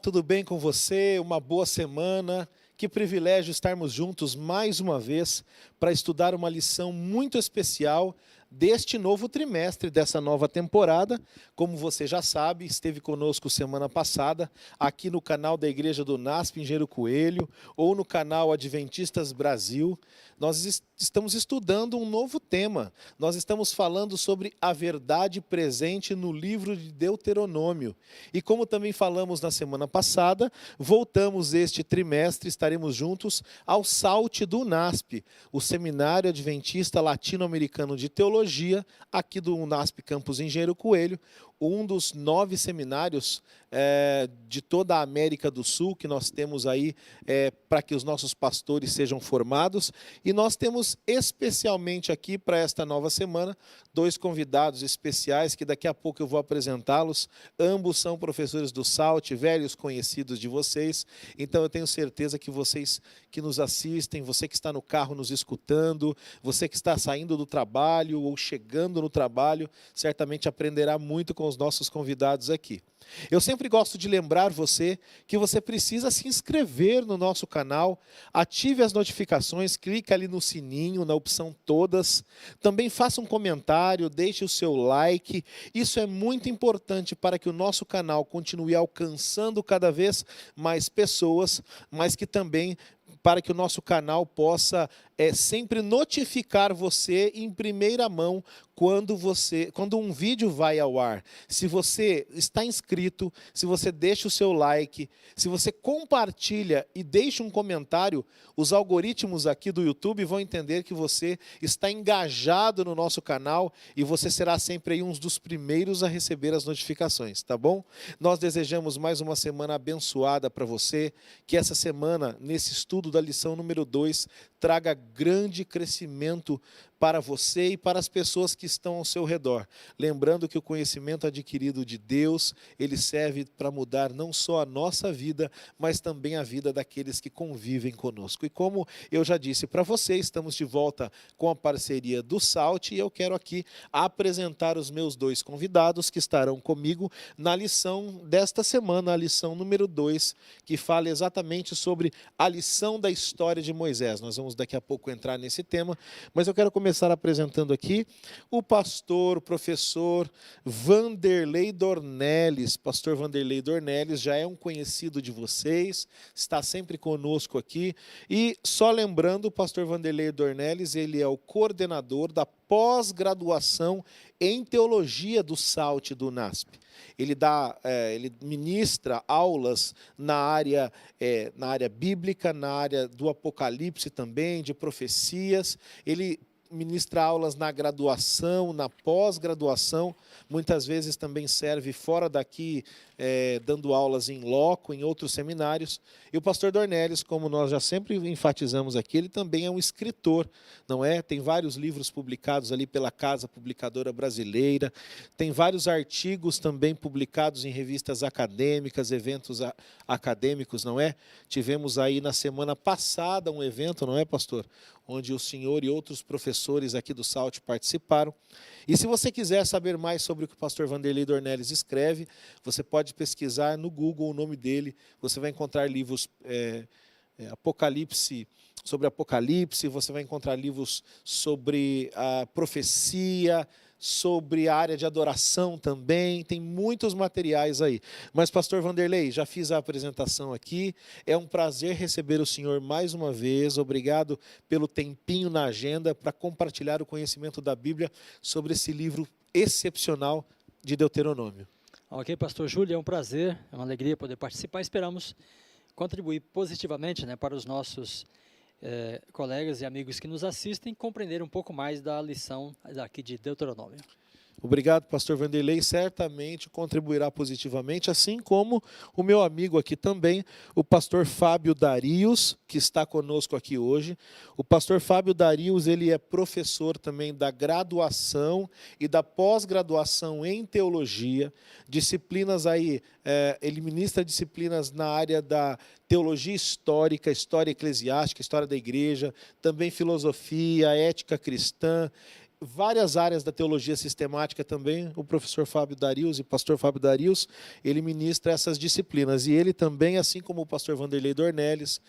tudo bem com você? Uma boa semana. Que privilégio estarmos juntos mais uma vez para estudar uma lição muito especial deste novo trimestre, dessa nova temporada. Como você já sabe, esteve conosco semana passada, aqui no canal da Igreja do NASP Engenheiro Coelho, ou no canal Adventistas Brasil. Nós estamos estudando um novo tema. Nós estamos falando sobre a verdade presente no livro de Deuteronômio. E como também falamos na semana passada, voltamos este trimestre, estaremos juntos ao SALT do NASP, o Seminário Adventista Latino-Americano de Teologia, aqui do NASP Campus Engenheiro Coelho, um dos 9 seminários de toda a América do Sul que nós temos aí para que os nossos pastores sejam formados. E nós temos especialmente aqui para esta nova semana 2 convidados especiais que daqui a pouco eu vou apresentá-los. Ambos são professores do SALT, velhos conhecidos de vocês. Então eu tenho certeza que vocês que nos assistem, você que está no carro nos escutando, você que está saindo do trabalho ou chegando no trabalho, certamente aprenderá muito com os nossos convidados aqui. Eu sempre gosto de lembrar você que você precisa se inscrever no nosso canal, ative as notificações, clique ali no sininho, na opção todas, também faça um comentário, deixe o seu like. Isso é muito importante para que o nosso canal continue alcançando cada vez mais pessoas, mas que também para que o nosso canal possa sempre notificar você em primeira mão quando um vídeo vai ao ar. Se você está inscrito, se você deixa o seu like, se você compartilha e deixa um comentário, os algoritmos aqui do YouTube vão entender que você está engajado no nosso canal e você será sempre aí um dos primeiros a receber as notificações, tá bom? Nós desejamos mais uma semana abençoada para você, que essa semana, nesse estudo da lição número 2, traga grande crescimento para você e para as pessoas que estão ao seu redor. Lembrando que o conhecimento adquirido de Deus, ele serve para mudar não só a nossa vida, mas também a vida daqueles que convivem conosco. E como eu já disse para você, estamos de volta com a parceria do SALT e eu quero aqui apresentar os meus 2 convidados que estarão comigo na lição desta semana, a lição número 2, que fala exatamente sobre a lição da história de Moisés. Nós vamos daqui a pouco entrar nesse tema, mas eu quero começar apresentando aqui o pastor, professor Vanderlei Dornelles. Pastor Vanderlei Dornelles já é um conhecido de vocês, está sempre conosco aqui. E só lembrando, o pastor Vanderlei Dornelles, ele é o coordenador da pós-graduação em teologia do SALT do NASP. Ele ministra aulas na área bíblica, na área do Apocalipse também, de profecias. Ele ministra aulas na graduação, na pós-graduação, muitas vezes também serve fora daqui, dando aulas em loco, em outros seminários. E o pastor Dornelles, como nós já sempre enfatizamos aqui, ele também é um escritor, não é? Tem vários livros publicados ali pela Casa Publicadora Brasileira, tem vários artigos também publicados em revistas acadêmicas, eventos acadêmicos, não é? Tivemos aí na semana passada um evento, não é, pastor? Onde o senhor e outros professores aqui do SALT participaram. E se você quiser saber mais sobre o que o pastor Vanderlei Dornelles escreve, você pode pesquisar no Google o nome dele, você vai encontrar livros sobre Apocalipse, você vai encontrar livros sobre a profecia, sobre a área de adoração também, tem muitos materiais aí. Mas, pastor Vanderlei, já fiz a apresentação aqui, é um prazer receber o senhor mais uma vez, obrigado pelo tempinho na agenda para compartilhar o conhecimento da Bíblia sobre esse livro excepcional de Deuteronômio. Ok, pastor Júlio, é um prazer, é uma alegria poder participar, esperamos contribuir positivamente, né, para os nossos colegas e amigos que nos assistem compreender um pouco mais da lição aqui de Deuteronômio. Obrigado, pastor Vanderlei, certamente contribuirá positivamente, assim como o meu amigo aqui também, o pastor Fábio Darius, que está conosco aqui hoje. O pastor Fábio Darius, ele é professor também da graduação e da pós-graduação em teologia, disciplinas aí, ele ministra disciplinas na área da teologia histórica, história eclesiástica, história da igreja, também filosofia, ética cristã, várias áreas da teologia sistemática também. O professor Fábio Darius e pastor Fábio Darius, ele ministra essas disciplinas. E ele também, assim como o pastor Vanderlei Dornelles,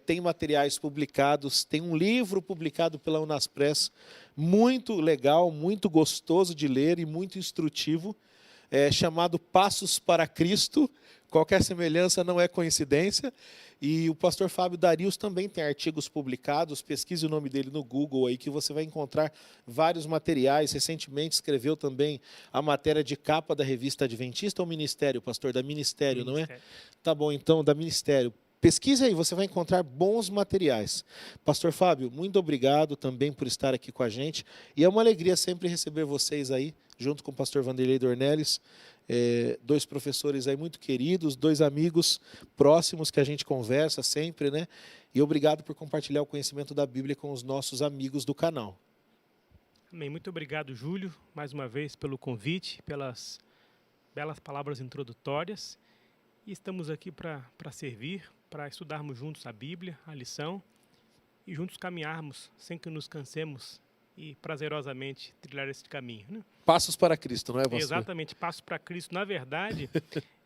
tem materiais publicados, tem um livro publicado pela Unaspress, muito legal, muito gostoso de ler e muito instrutivo, chamado Passos para Cristo. Qualquer semelhança não é coincidência. E o pastor Fábio Darius também tem artigos publicados, pesquise o nome dele no Google aí, que você vai encontrar vários materiais. Recentemente escreveu também a matéria de capa da revista Adventista ou Ministério, pastor? Da Ministério, não é? Tá bom, então, da Ministério. Pesquise aí, você vai encontrar bons materiais. Pastor Fábio, muito obrigado também por estar aqui com a gente. E é uma alegria sempre receber vocês aí, junto com o pastor Vanderlei Dornelles, dois professores aí muito queridos, dois amigos próximos que a gente conversa sempre, né? E obrigado por compartilhar o conhecimento da Bíblia com os nossos amigos do canal. Amém. Muito obrigado, Júlio, mais uma vez pelo convite, pelas belas palavras introdutórias. E estamos aqui para servir, para estudarmos juntos a Bíblia, a lição, e juntos caminharmos sem que nos cansemos e prazerosamente trilhar esse caminho, né? Passos para Cristo, não é, pastor? Exatamente, Passos para Cristo. Na verdade,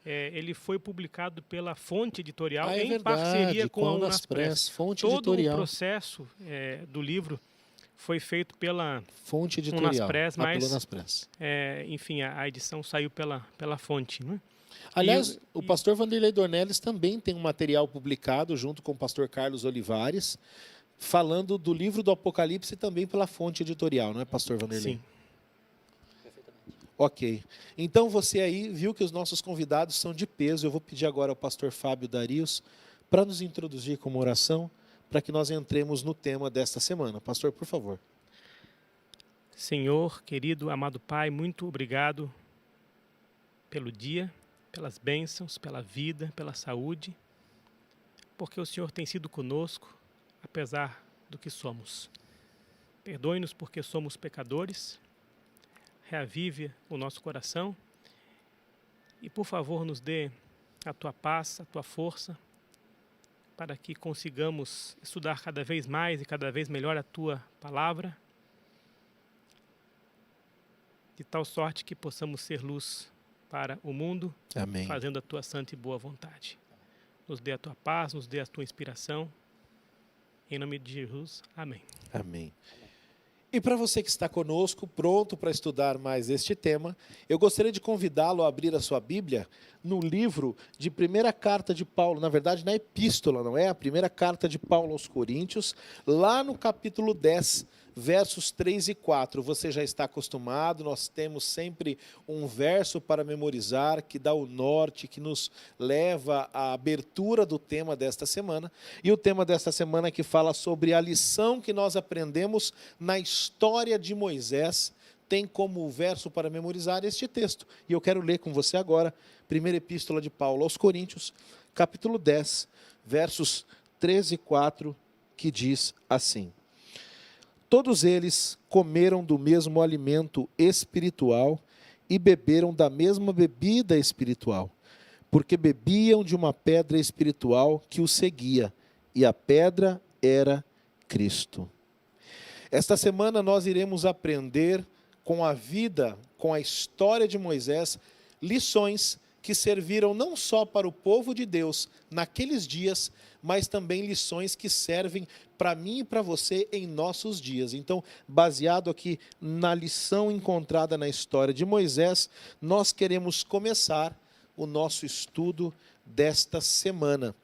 ele foi publicado pela Fonte Editorial verdade, parceria com a Unaspress. Unaspress. Fonte Todo Editorial. o processo do livro foi feito pela Fonte Editorial. Unaspress, mas, Unaspress. enfim, a edição saiu pela Fonte, né? Aliás, o pastor Vanderlei Dornelles também tem um material publicado junto com o pastor Carlos Olivares, falando do livro do Apocalipse também pela Fonte Editorial, não é, pastor Vanderlei? Sim. Ok. Então você aí viu que os nossos convidados são de peso. Eu vou pedir agora ao pastor Fábio Darius para nos introduzir com uma oração, para que nós entremos no tema desta semana. Pastor, por favor. Senhor, querido, amado Pai, muito obrigado pelo dia, pelas bênçãos, pela vida, pela saúde, porque o Senhor tem sido conosco, apesar do que somos. Perdoe-nos porque somos pecadores, reavive o nosso coração e, por favor, nos dê a Tua paz, a Tua força, para que consigamos estudar cada vez mais e cada vez melhor a Tua palavra, de tal sorte que possamos ser luz para o mundo, Amém. fazendo a Tua santa e boa vontade. Nos dê a Tua paz, nos dê a Tua inspiração. Em nome de Jesus, amém. Amém. E para você que está conosco, pronto para estudar mais este tema, eu gostaria de convidá-lo a abrir a sua Bíblia no livro de primeira carta de Paulo, na verdade na epístola, não é? A primeira carta de Paulo aos Coríntios, lá no capítulo 10, versos 3 e 4. Você já está acostumado, nós temos sempre um verso para memorizar, que dá o norte, que nos leva à abertura do tema desta semana. E o tema desta semana que fala sobre a lição que nós aprendemos na história de Moisés, tem como verso para memorizar este texto. E eu quero ler com você agora, primeira epístola de Paulo aos Coríntios, capítulo 10, versos 3 e 4, que diz assim: Todos eles comeram do mesmo alimento espiritual e beberam da mesma bebida espiritual, porque bebiam de uma pedra espiritual que os seguia, e a pedra era Cristo. Esta semana nós iremos aprender com a vida, com a história de Moisés, lições que serviram não só para o povo de Deus naqueles dias, mas também lições que servem para mim e para você em nossos dias. Então, baseado aqui na lição encontrada na história de Moisés, nós queremos começar o nosso estudo desta semana.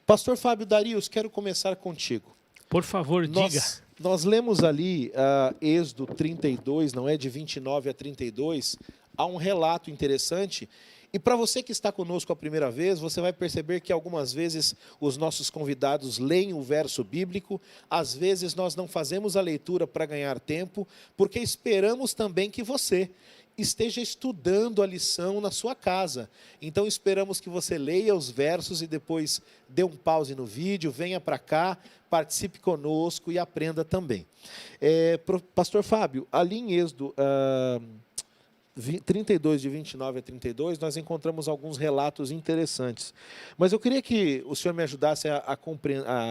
Pastor Fábio Darius, quero começar contigo. Por favor, diga. Nós lemos ali Êxodo 32, não é? De 29 a 32, há um relato interessante. E para você que está conosco a primeira vez, você vai perceber que algumas vezes os nossos convidados leem o verso bíblico, às vezes nós não fazemos a leitura para ganhar tempo, porque esperamos também que você esteja estudando a lição na sua casa. Então esperamos que você leia os versos e depois dê um pause no vídeo, venha para cá, participe conosco e aprenda também. Pastor Fábio, ali em Êxodo 32, de 29 a 32, nós encontramos alguns relatos interessantes. Mas eu queria que o senhor me ajudasse a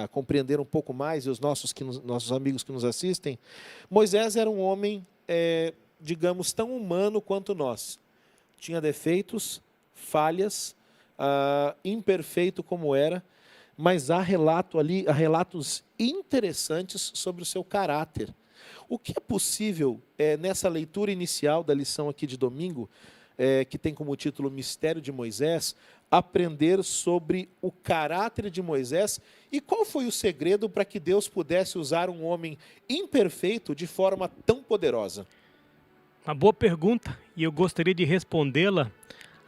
compreender um pouco mais, e os nossos amigos que nos assistem. Moisés era um homem, digamos, tão humano quanto nós. Tinha defeitos, falhas, imperfeito como era, mas há relatos interessantes sobre o seu caráter. O que é possível, nessa leitura inicial da lição aqui de domingo, que tem como título Mistério de Moisés, aprender sobre o caráter de Moisés e qual foi o segredo para que Deus pudesse usar um homem imperfeito de forma tão poderosa? Uma boa pergunta, e eu gostaria de respondê-la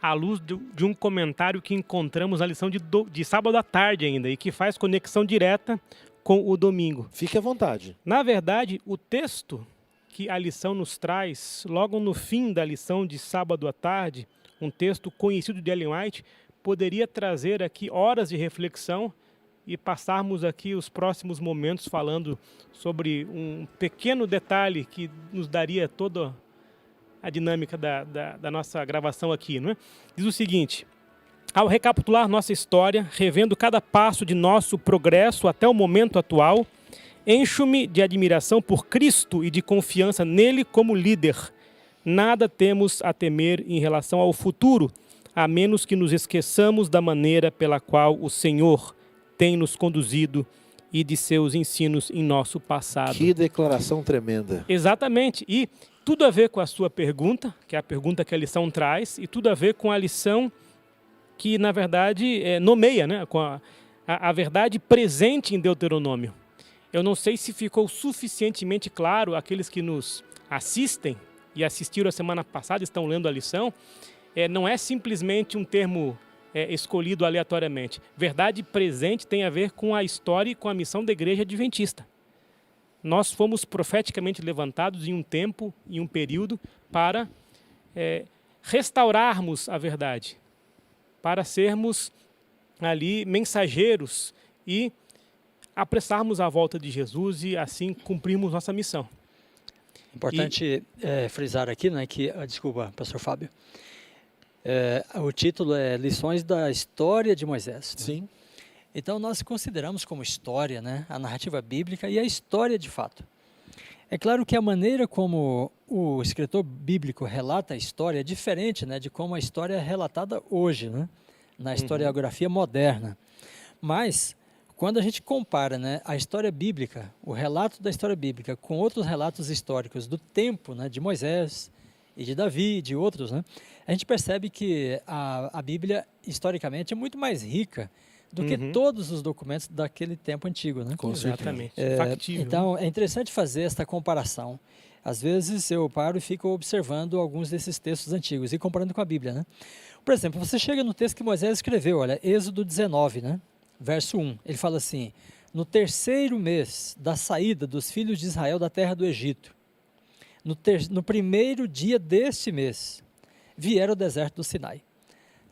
à luz de um comentário que encontramos na lição de sábado à tarde ainda, e que faz conexão direta com o domingo. Fique à vontade. Na verdade, o texto que a lição nos traz, logo no fim da lição de sábado à tarde, um texto conhecido de Ellen White, poderia trazer aqui horas de reflexão e passarmos aqui os próximos momentos falando sobre um pequeno detalhe que nos daria toda a dinâmica da nossa gravação aqui, não é? Diz o seguinte: ao recapitular nossa história, revendo cada passo de nosso progresso até o momento atual, encho-me de admiração por Cristo e de confiança nele como líder. Nada temos a temer em relação ao futuro, a menos que nos esqueçamos da maneira pela qual o Senhor tem nos conduzido e de seus ensinos em nosso passado. Que declaração tremenda. Exatamente. E tudo a ver com a sua pergunta, que é a pergunta que a lição traz, e tudo a ver com a lição que, na verdade, nomeia, né, com a verdade presente em Deuteronômio. Eu não sei se ficou suficientemente claro àqueles que nos assistem e assistiram a semana passada, estão lendo a lição. Não é simplesmente um termo escolhido aleatoriamente. Verdade presente tem a ver com a história e com a missão da Igreja Adventista. Nós fomos profeticamente levantados em um tempo, em um período, para restaurarmos a verdade, para sermos ali mensageiros e apressarmos a volta de Jesus e assim cumprirmos nossa missão. Importante frisar aqui, né, que, desculpa, pastor Fábio, o título é Lições da História de Moisés. Né? Sim. Então nós consideramos como história, né, a narrativa bíblica e a história de fato. É claro que a maneira como o escritor bíblico relata a história é diferente, né, de como a história é relatada hoje, né, na historiografia moderna. Mas quando a gente compara, né, a história bíblica, o relato da história bíblica com outros relatos históricos do tempo, né, de Moisés e de Davi e de outros, né, a gente percebe que a Bíblia, historicamente, é muito mais rica do que todos os documentos daquele tempo antigo. Né? Exatamente. Factível. Então, é interessante fazer esta comparação. Às vezes eu paro e fico observando alguns desses textos antigos e comparando com a Bíblia. Né? Por exemplo, você chega no texto que Moisés escreveu, olha, Êxodo 19, né? Verso 1, ele fala assim: no terceiro mês da saída dos filhos de Israel da terra do Egito, no primeiro dia deste mês, vieram ao deserto do Sinai.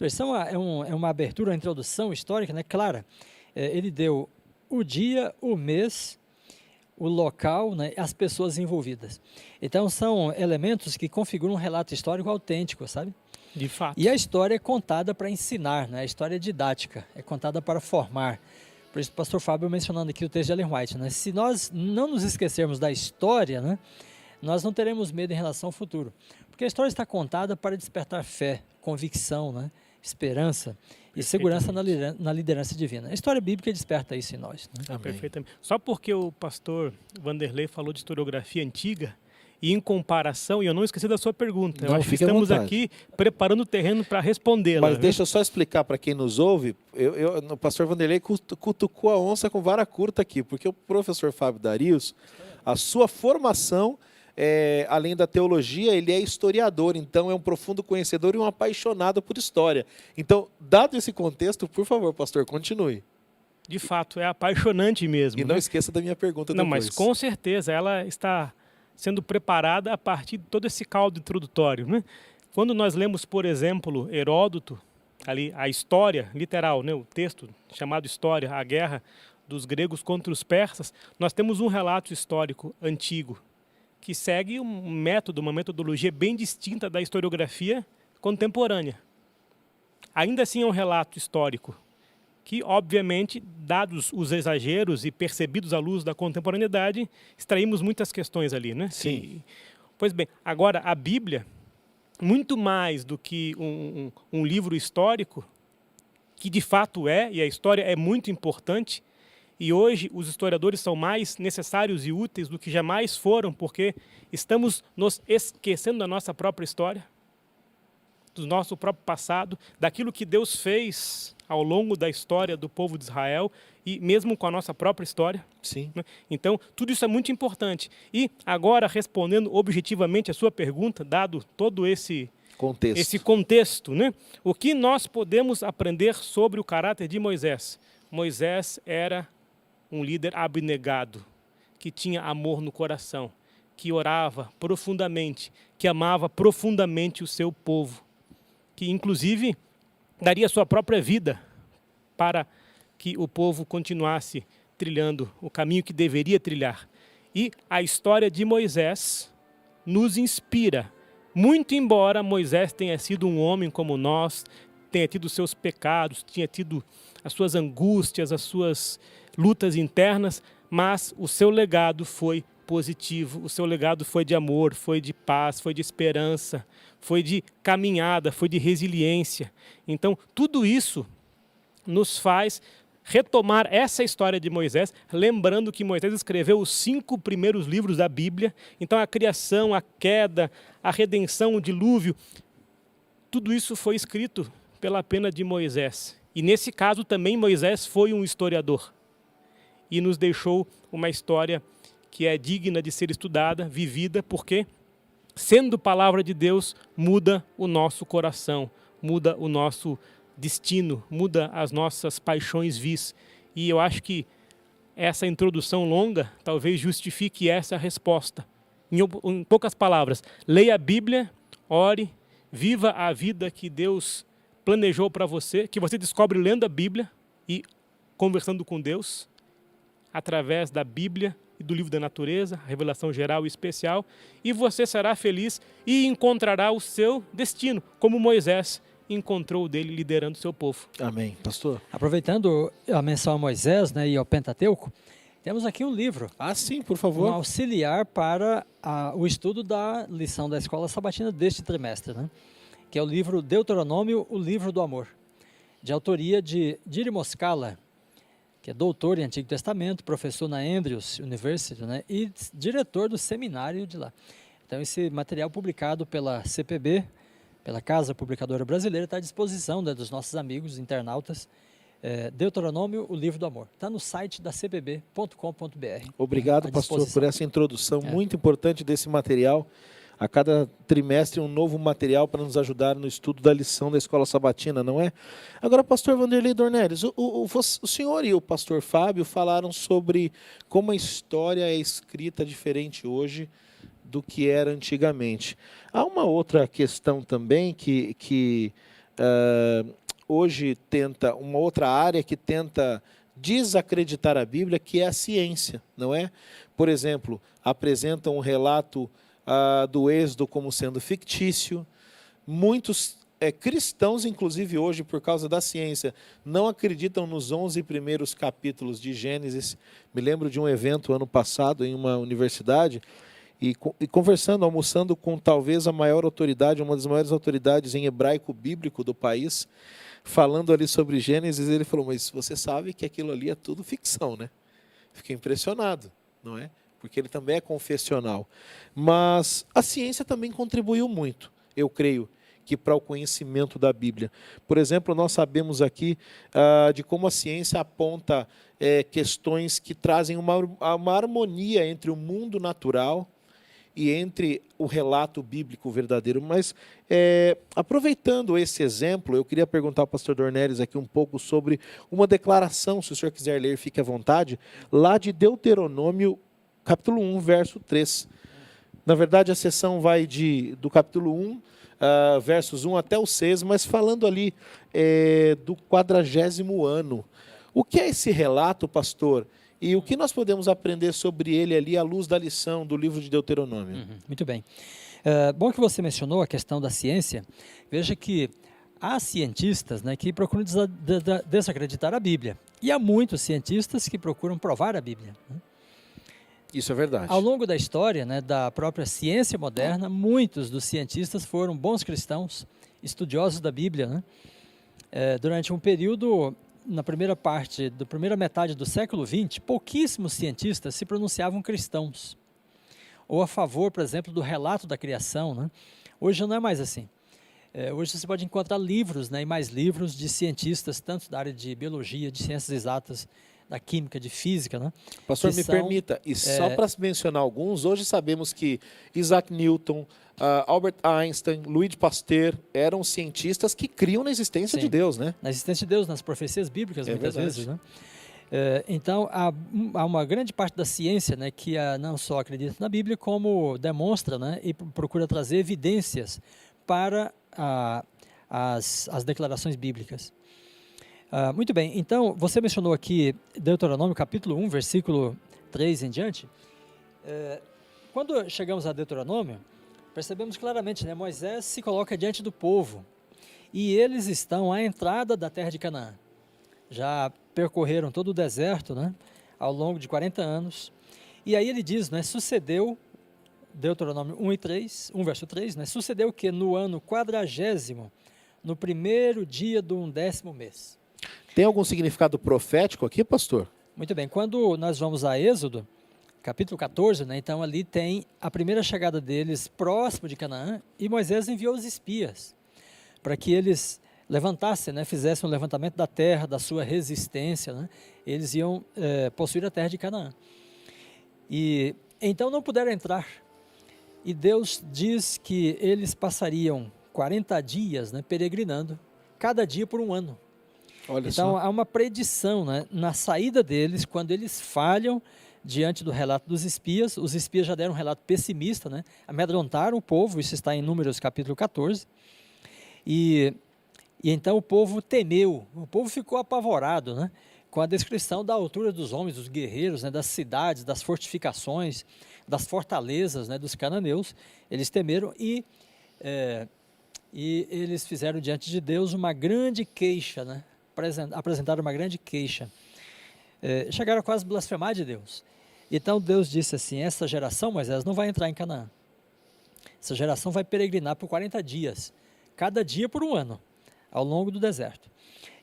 Então, é uma abertura, uma introdução histórica, né, clara. Ele deu o dia, o mês, o local, né, as pessoas envolvidas. Então, são elementos que configuram um relato histórico autêntico, sabe? De fato. E a história é contada para ensinar, né? A história é didática, é contada para formar. Por isso o pastor Fábio mencionando aqui o texto de Ellen White, né? Se nós não nos esquecermos da história, né, nós não teremos medo em relação ao futuro. Porque a história está contada para despertar fé, convicção, né, esperança e segurança na liderança divina. A história bíblica desperta isso em nós. Né? Perfeitamente. Só porque o pastor Vanderlei falou de historiografia antiga, e em comparação, e eu não esqueci da sua pergunta, eu acho que estamos aqui preparando o terreno para respondê-la. Mas deixa eu só explicar para quem nos ouve, o pastor Vanderlei cutucou a onça com vara curta aqui, porque o professor Fábio Darius, a sua formação, além da teologia, ele é historiador, então é um profundo conhecedor e um apaixonado por história. Então, dado esse contexto, por favor, pastor, continue. De fato, é apaixonante mesmo. E não esqueça da minha pergunta depois. Não, mas com certeza, ela está sendo preparada a partir de todo esse caldo introdutório. Né? Quando nós lemos, por exemplo, Heródoto, ali a história, literal, né, o texto chamado História, a guerra dos gregos contra os persas, nós temos um relato histórico antigo, que segue um método, uma metodologia bem distinta da historiografia contemporânea. Ainda assim é um relato histórico, que, obviamente, dados os exageros e percebidos à luz da contemporaneidade, extraímos muitas questões ali, né? Sim. Pois bem, agora a Bíblia, muito mais do que um livro histórico, que de fato é, e a história é muito importante, e hoje os historiadores são mais necessários e úteis do que jamais foram, porque estamos nos esquecendo da nossa própria história, do nosso próprio passado, daquilo que Deus fez ao longo da história do povo de Israel e mesmo com a nossa própria história. Sim. Então, tudo isso é muito importante. E agora, respondendo objetivamente a sua pergunta, dado todo esse contexto, né? O que nós podemos aprender sobre o caráter de Moisés? Moisés era um líder abnegado, que tinha amor no coração, que orava profundamente, que amava profundamente o seu povo, que inclusive daria sua própria vida para que o povo continuasse trilhando o caminho que deveria trilhar. E a história de Moisés nos inspira, muito embora Moisés tenha sido um homem como nós, tenha tido seus pecados, tenha tido as suas angústias, as suas lutas internas, mas o seu legado foi positivo, o seu legado foi de amor, foi de paz, foi de esperança, foi de caminhada, foi de resiliência. Então, tudo isso nos faz retomar essa história de Moisés, lembrando que Moisés escreveu os 5 primeiros livros da Bíblia. Então, a criação, a queda, a redenção, o dilúvio, tudo isso foi escrito pela pena de Moisés. E, nesse caso, também Moisés foi um historiador e nos deixou uma história que é digna de ser estudada, vivida, porque, sendo palavra de Deus, muda o nosso coração, muda o nosso destino, muda as nossas paixões vis. E eu acho que essa introdução longa talvez justifique essa resposta. Em poucas palavras, leia a Bíblia, ore, viva a vida que Deus planejou para você, que você descobre lendo a Bíblia e conversando com Deus, através da Bíblia e do livro da natureza, revelação geral e especial, e você será feliz e encontrará o seu destino, como Moisés encontrou o dele liderando o seu povo. Amém. Pastor? Aproveitando a menção a Moisés, né, e ao Pentateuco, temos aqui um livro. Ah, sim, por favor. Um auxiliar para o estudo da lição da Escola Sabatina deste trimestre, né, que é o livro Deuteronômio, o Livro do Amor, de autoria de Diri Moscala, que é doutor em Antigo Testamento, professor na Andrews University, né, e diretor do seminário de lá. Então, esse material publicado pela CPB, pela Casa Publicadora Brasileira, está à disposição, né, dos nossos amigos internautas. Deuteronômio, o Livro do Amor. Está no site da cpb.com.br. Obrigado, pastor, por essa introdução muito importante desse material. A cada trimestre um novo material para nos ajudar no estudo da lição da Escola Sabatina, não é? Agora, pastor Vanderlei Dornelles, o senhor e o pastor Fábio falaram sobre como a história é escrita diferente hoje do que era antigamente. Há uma outra questão também que hoje tenta, uma outra área que tenta desacreditar a Bíblia, que é a ciência, não é? Por exemplo, apresentam um relato do Êxodo como sendo fictício. Muitos cristãos, inclusive hoje, por causa da ciência, não acreditam nos 11 primeiros capítulos de Gênesis. Me lembro de um evento ano passado em uma universidade, e conversando, almoçando com talvez a maior autoridade, uma das maiores autoridades em hebraico bíblico do país, falando ali sobre Gênesis, ele falou, mas você sabe que aquilo ali é tudo ficção, né? Fiquei impressionado, não é? Porque ele também é confessional. Mas a ciência também contribuiu muito, eu creio, que para o conhecimento da Bíblia. Por exemplo, nós sabemos aqui de como a ciência aponta questões que trazem uma harmonia entre o mundo natural e entre o relato bíblico verdadeiro. Mas, aproveitando esse exemplo, eu queria perguntar ao pastor Dornelles aqui um pouco sobre uma declaração, se o senhor quiser ler, fique à vontade, lá de Deuteronômio, capítulo 1, verso 3. Na verdade, a sessão vai do capítulo 1, versos 1 até o 6, mas falando ali do 40º ano. O que é esse relato, pastor, E o que nós podemos aprender sobre ele ali à luz da lição do livro de Deuteronômio? Muito bem. Bom que você mencionou a questão da ciência. Veja que há cientistas, né, que procuram desacreditar a Bíblia. E há muitos cientistas que procuram provar a Bíblia, né? Isso é verdade. Ao longo da história, né, da própria ciência moderna, muitos dos cientistas foram bons cristãos, estudiosos da Bíblia, né? Durante um período, na primeira metade do século XX, pouquíssimos cientistas se pronunciavam cristãos, ou a favor, por exemplo, do relato da criação, né? Hoje não é mais assim. Hoje você pode encontrar livros, né, e mais livros de cientistas, tanto da área de biologia, de ciências exatas, da química, de física, né? Pastor, me permita, e só para mencionar alguns, hoje sabemos que Isaac Newton, Albert Einstein, Louis Pasteur eram cientistas que criam na existência de Deus, né? Na existência de Deus, nas profecias bíblicas, muitas vezes, né? Então, há uma grande parte da ciência, né, que não só acredita na Bíblia, como demonstra, né, e procura trazer evidências para as declarações bíblicas. Muito bem, então, você mencionou aqui Deuteronômio capítulo 1, versículo 3 em diante. Quando chegamos a Deuteronômio, percebemos claramente, né, Moisés se coloca diante do povo e eles estão à entrada da terra de Canaã. Já percorreram todo o deserto, né, ao longo de 40 anos. E aí ele diz, né, sucedeu, Deuteronômio 1 verso 3, né, sucedeu que no ano 40º, no primeiro dia do 11º mês. Tem algum significado profético aqui, pastor? Muito bem, quando nós vamos a Êxodo, capítulo 14, né, então ali tem a primeira chegada deles próximo de Canaã, e Moisés enviou os espias para que eles levantassem, né, fizessem um levantamento da terra, da sua resistência, né, eles iam possuir a terra de Canaã. E então não puderam entrar, e Deus diz que eles passariam 40 dias, né, peregrinando, cada dia por um ano. Olha então só. há uma predição, né, na saída deles, quando eles falham diante do relato dos espias. Os espias já deram um relato pessimista, né, amedrontaram o povo, isso está em Números capítulo 14, e então o povo temeu, o povo ficou apavorado, né, com a descrição da altura dos homens, dos guerreiros, né, das cidades, das fortificações, das fortalezas, né, dos cananeus. Eles temeram e eles fizeram diante de Deus uma grande queixa, né, apresentaram uma grande queixa. Chegaram a quase blasfemar de Deus. Então Deus disse assim: essa geração, Moisés, não vai entrar em Canaã. Essa geração vai peregrinar por 40 dias, cada dia por um ano, ao longo do deserto.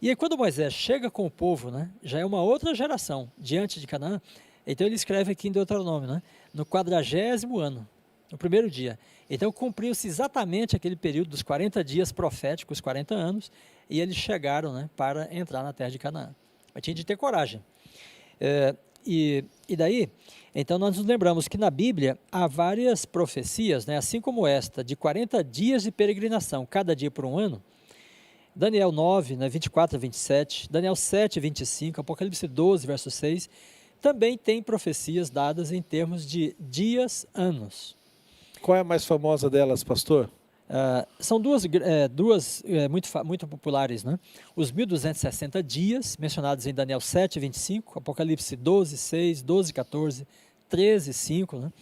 E aí quando Moisés chega com o povo, né, já é uma outra geração diante de Canaã. Então ele escreve aqui em Deuteronômio, né, no 40º ano, no primeiro dia. Então cumpriu-se exatamente aquele período dos 40 dias proféticos, 40 anos, e eles chegaram, né, para entrar na terra de Canaã. Mas tinha de ter coragem. E daí, então nós nos lembramos que na Bíblia há várias profecias, né, assim como esta, de 40 dias de peregrinação, cada dia por um ano. Daniel 9, né, 24 a 27, Daniel 7, 25, Apocalipse 12, verso 6, também tem profecias dadas em termos de dias, anos. Qual é a mais famosa delas, pastor? São duas muito populares, né? Os 1260 dias, mencionados em Daniel 7, 25, Apocalipse 12, 6, 12, 14, 13, 5, né?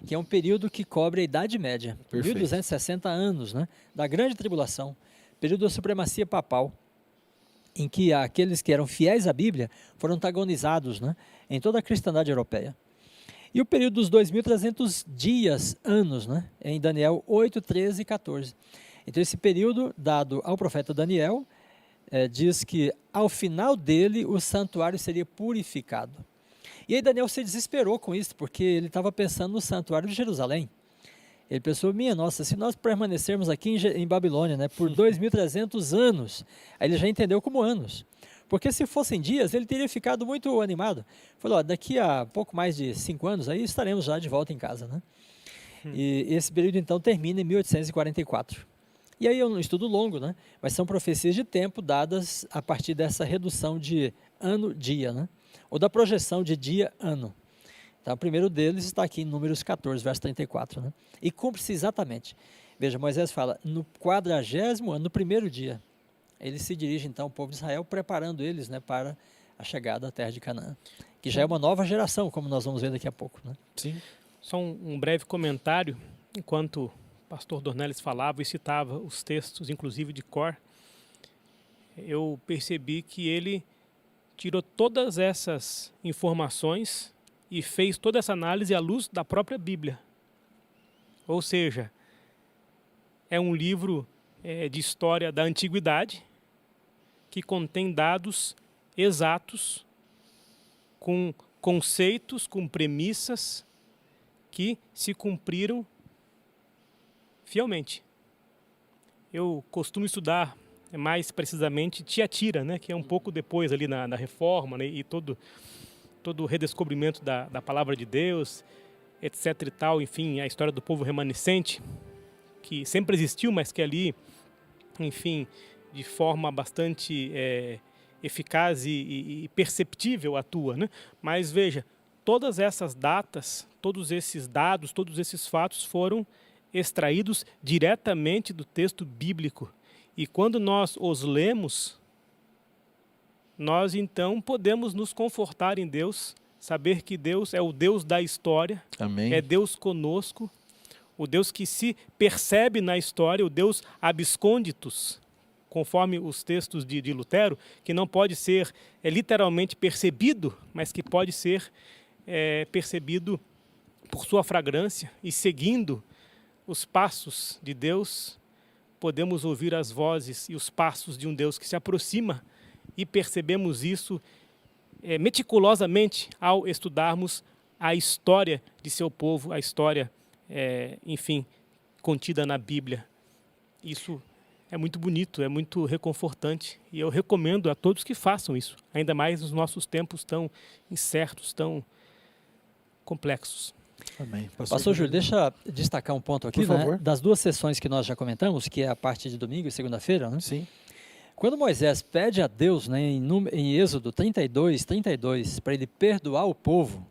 Que é um período que cobre a Idade Média. Perfeito. 1260 anos, né, da Grande Tribulação, período da supremacia papal, em que aqueles que eram fiéis à Bíblia foram antagonizados, né, em toda a cristandade europeia. E o período dos 2.300 dias, anos, né, em Daniel 8, 13 e 14. Então esse período dado ao profeta Daniel diz que ao final dele o santuário seria purificado. E aí Daniel se desesperou com isso, porque ele estava pensando no santuário de Jerusalém. Ele pensou: minha nossa, se nós permanecermos aqui em Babilônia, né, por 2.300 anos, aí ele já entendeu como anos. Porque se fossem dias, ele teria ficado muito animado. Falou: daqui a pouco mais de 5 anos, aí estaremos já de volta em casa, né? E esse período, então, termina em 1844. E aí é um estudo longo, né? Mas são profecias de tempo dadas a partir dessa redução de ano-dia, né? Ou da projeção de dia-ano. Então, o primeiro deles está aqui em Números 14, verso 34, né? E cumpre-se exatamente. Veja, Moisés fala, no 40º ano, no primeiro dia. Ele se dirige, então, ao povo de Israel, preparando eles, né, para a chegada à terra de Canaã. que já é uma nova geração, como nós vamos ver daqui a pouco, né? Sim. Só um breve comentário, enquanto o pastor Dornelles falava e citava os textos, inclusive de cor, eu percebi que ele tirou todas essas informações e fez toda essa análise à luz da própria Bíblia. Ou seja, é um livro de história da antiguidade que contém dados exatos, com conceitos, com premissas que se cumpriram fielmente. Eu costumo estudar mais precisamente Tiatira, né, que é um pouco depois ali na Reforma, né, e todo o redescobrimento da palavra de Deus, etc e tal, enfim, a história do povo remanescente, que sempre existiu, mas que ali, enfim, de forma bastante eficaz e perceptível atua, né? Mas veja, todas essas datas, todos esses dados, todos esses fatos foram extraídos diretamente do texto bíblico. E quando nós os lemos, nós então podemos nos confortar em Deus, saber que Deus é o Deus da história, Amém. é Deus conosco, o Deus que se percebe na história, o Deus abscônditus, conforme os textos de Lutero, que não pode ser literalmente percebido, mas que pode ser percebido por sua fragrância, e seguindo os passos de Deus, podemos ouvir as vozes e os passos de um Deus que se aproxima, e percebemos isso meticulosamente ao estudarmos a história de seu povo, a história, enfim, contida na Bíblia. Isso é muito bonito, é muito reconfortante, e eu recomendo a todos que façam isso, ainda mais nos nossos tempos tão incertos, tão complexos. Amém. Pastor Júlio, deixa eu destacar um ponto aqui, Por favor. né? Das duas sessões que nós já comentamos, que é a parte de domingo e segunda-feira, né? Sim. Quando Moisés pede a Deus, né, em Êxodo 32, para ele perdoar o povo,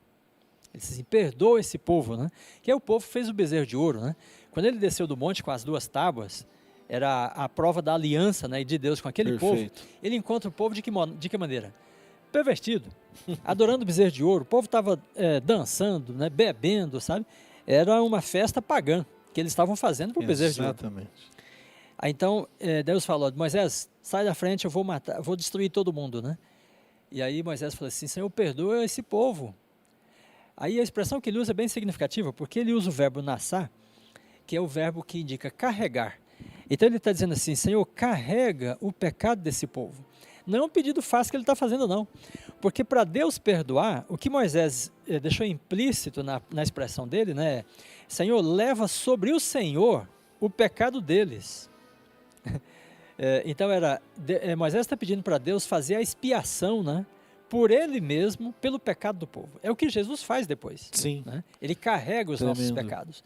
ele diz assim, perdoa esse povo, né? Que aí o povo fez o bezerro de ouro, né? Quando ele desceu do monte com as duas tábuas, era a prova da aliança, né, de Deus com aquele Perfeito. povo. Ele encontra o povo de que maneira? Pervertido, adorando o bezerro de ouro. O povo estava dançando, né, bebendo, sabe? Era uma festa pagã que eles estavam fazendo para o bezerro de ouro. Exatamente. Aí então Deus falou, Moisés, sai da frente, eu vou matar, vou destruir todo mundo, né? E aí Moisés falou assim, Senhor, perdoa esse povo. Aí a expressão que ele usa é bem significativa, porque ele usa o verbo nassar, que é o verbo que indica carregar. Então ele está dizendo assim, Senhor, carrega o pecado desse povo. Não é um pedido fácil que ele está fazendo, não. Porque para Deus perdoar, o que Moisés deixou implícito na expressão dele, né? Senhor, leva sobre o Senhor o pecado deles. Então Moisés está pedindo para Deus fazer a expiação, né? Por ele mesmo, pelo pecado do povo. É o que Jesus faz depois. Sim. Né? Ele carrega os nossos Tremendo. pecados.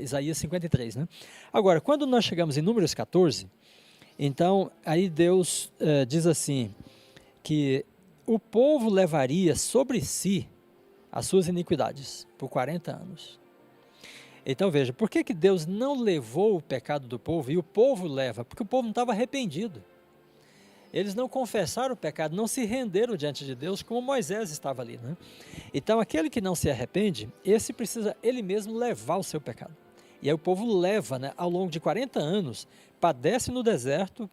Isaías 53, né? Agora, quando nós chegamos em Números 14, então, aí Deus diz assim, que o povo levaria sobre si as suas iniquidades por 40 anos. Então veja, por que Deus não levou o pecado do povo e o povo leva? Porque o povo não estava arrependido. Eles não confessaram o pecado, não se renderam diante de Deus como Moisés estava ali, né? Então aquele que não se arrepende, esse precisa ele mesmo levar o seu pecado. E aí o povo leva, né, ao longo de 40 anos, padece no deserto,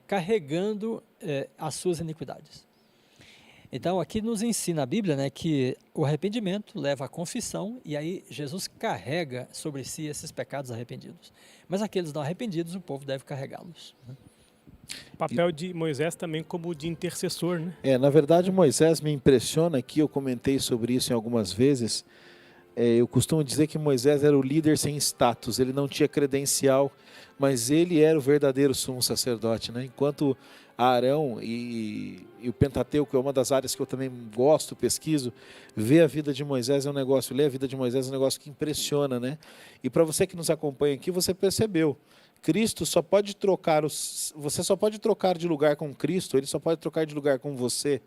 carregando as suas iniquidades. Então aqui nos ensina a Bíblia, né, que o arrependimento leva à confissão e aí Jesus carrega sobre si esses pecados arrependidos. Mas aqueles não arrependidos, o povo deve carregá-los, né? O papel de Moisés também como de intercessor, né? Na verdade, Moisés me impressiona aqui, eu comentei sobre isso em algumas vezes. Eu costumo dizer que Moisés era o líder sem status, ele não tinha credencial, mas ele era o verdadeiro sumo sacerdote, né? Enquanto Arão e o Pentateuco é uma das áreas que eu também gosto, pesquiso, ver a vida de Moisés é um negócio, ler a vida de Moisés é um negócio que impressiona, né? E para você que nos acompanha aqui, você percebeu, Cristo só pode trocar, você só pode trocar de lugar com Cristo, ele só pode trocar de lugar com você.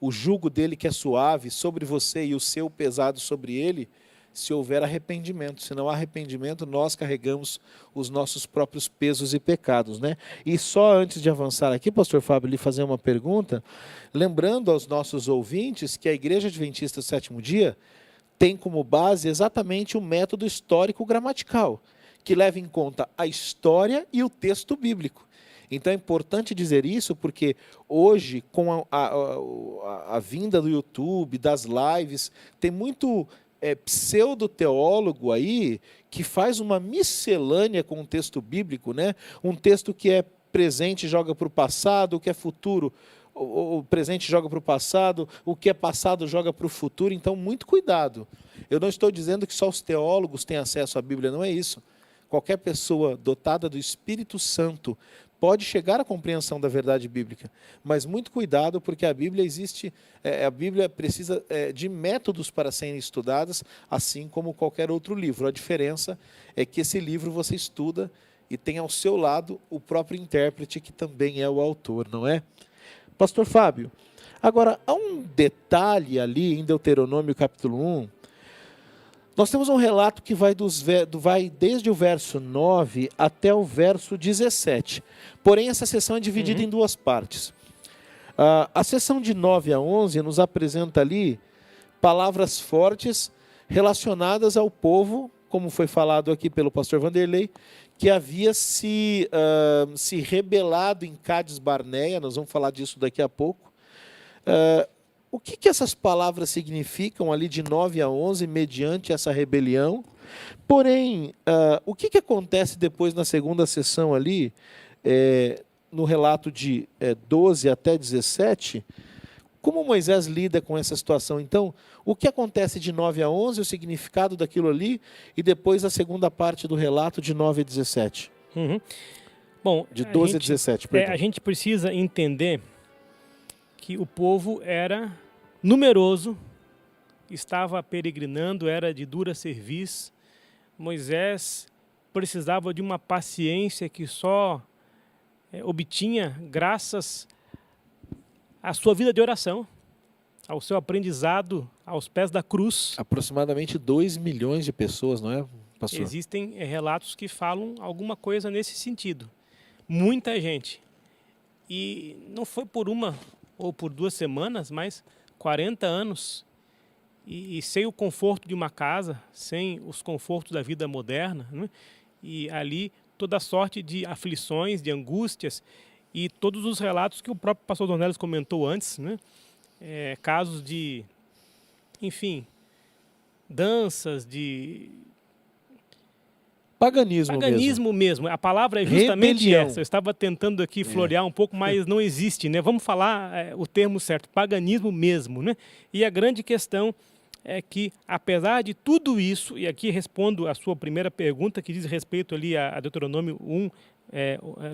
O jugo dele que é suave sobre você e o seu pesado sobre ele, se houver arrependimento. Se não há arrependimento, nós carregamos os nossos próprios pesos e pecados, né? E só antes de avançar aqui, pastor Fábio, lhe fazer uma pergunta, lembrando aos nossos ouvintes que a Igreja Adventista do Sétimo Dia tem como base exatamente o método histórico gramatical, que leva em conta a história e o texto bíblico. Então é importante dizer isso porque hoje, com a vinda do YouTube, das lives, tem muito pseudo-teólogo aí que faz uma miscelânea com o texto bíblico, né? Um texto que é presente joga para o passado, o que é futuro, o presente joga para o passado, o que é passado joga para o futuro. Então, muito cuidado. Eu não estou dizendo que só os teólogos têm acesso à Bíblia, não é isso. Qualquer pessoa dotada do Espírito Santo pode chegar à compreensão da verdade bíblica, mas muito cuidado, porque a Bíblia a Bíblia precisa de métodos para serem estudadas, assim como qualquer outro livro. A diferença é que esse livro você estuda e tem ao seu lado o próprio intérprete, que também é o autor, não é? Pastor Fábio, agora, há um detalhe ali em Deuteronômio capítulo 1, nós temos um relato que vai desde o verso 9 até o verso 17. Porém, essa sessão é dividida em duas partes. A sessão de 9 a 11 nos apresenta ali palavras fortes relacionadas ao povo, como foi falado aqui pelo pastor Vanderlei, que havia se rebelado em Cádiz Barneia. Nós vamos falar disso daqui a pouco. O que essas palavras significam ali de 9 a 11, mediante essa rebelião? Porém, o que acontece depois na segunda sessão ali, no relato de 12 até 17? Como Moisés lida com essa situação? Então, o que acontece de 9 a 11, o significado daquilo ali, e depois a segunda parte do relato de 9 a 17? Bom, de 12 a 17, perdão. A gente precisa entender que o povo era numeroso, estava peregrinando, era de dura cerviz. Moisés precisava de uma paciência que só obtinha graças à sua vida de oração, ao seu aprendizado aos pés da cruz. Aproximadamente 2 milhões de pessoas, não é, pastor? Existem relatos que falam alguma coisa nesse sentido. Muita gente. E não foi por uma ou por 2 semanas, mas 40 anos. E sem o conforto de uma casa, sem os confortos da vida moderna, né? E ali toda sorte de aflições, de angústias, e todos os relatos que o próprio pastor Dornelles comentou antes, né? Casos de, enfim, danças, de paganismo mesmo. A palavra é justamente rebelião. essa. Eu estava tentando aqui florear um pouco, mas não existe, né? Vamos falar o termo certo, paganismo mesmo, né? E a grande questão é que, apesar de tudo isso, e aqui respondo a sua primeira pergunta, que diz respeito ali a Deuteronômio 1,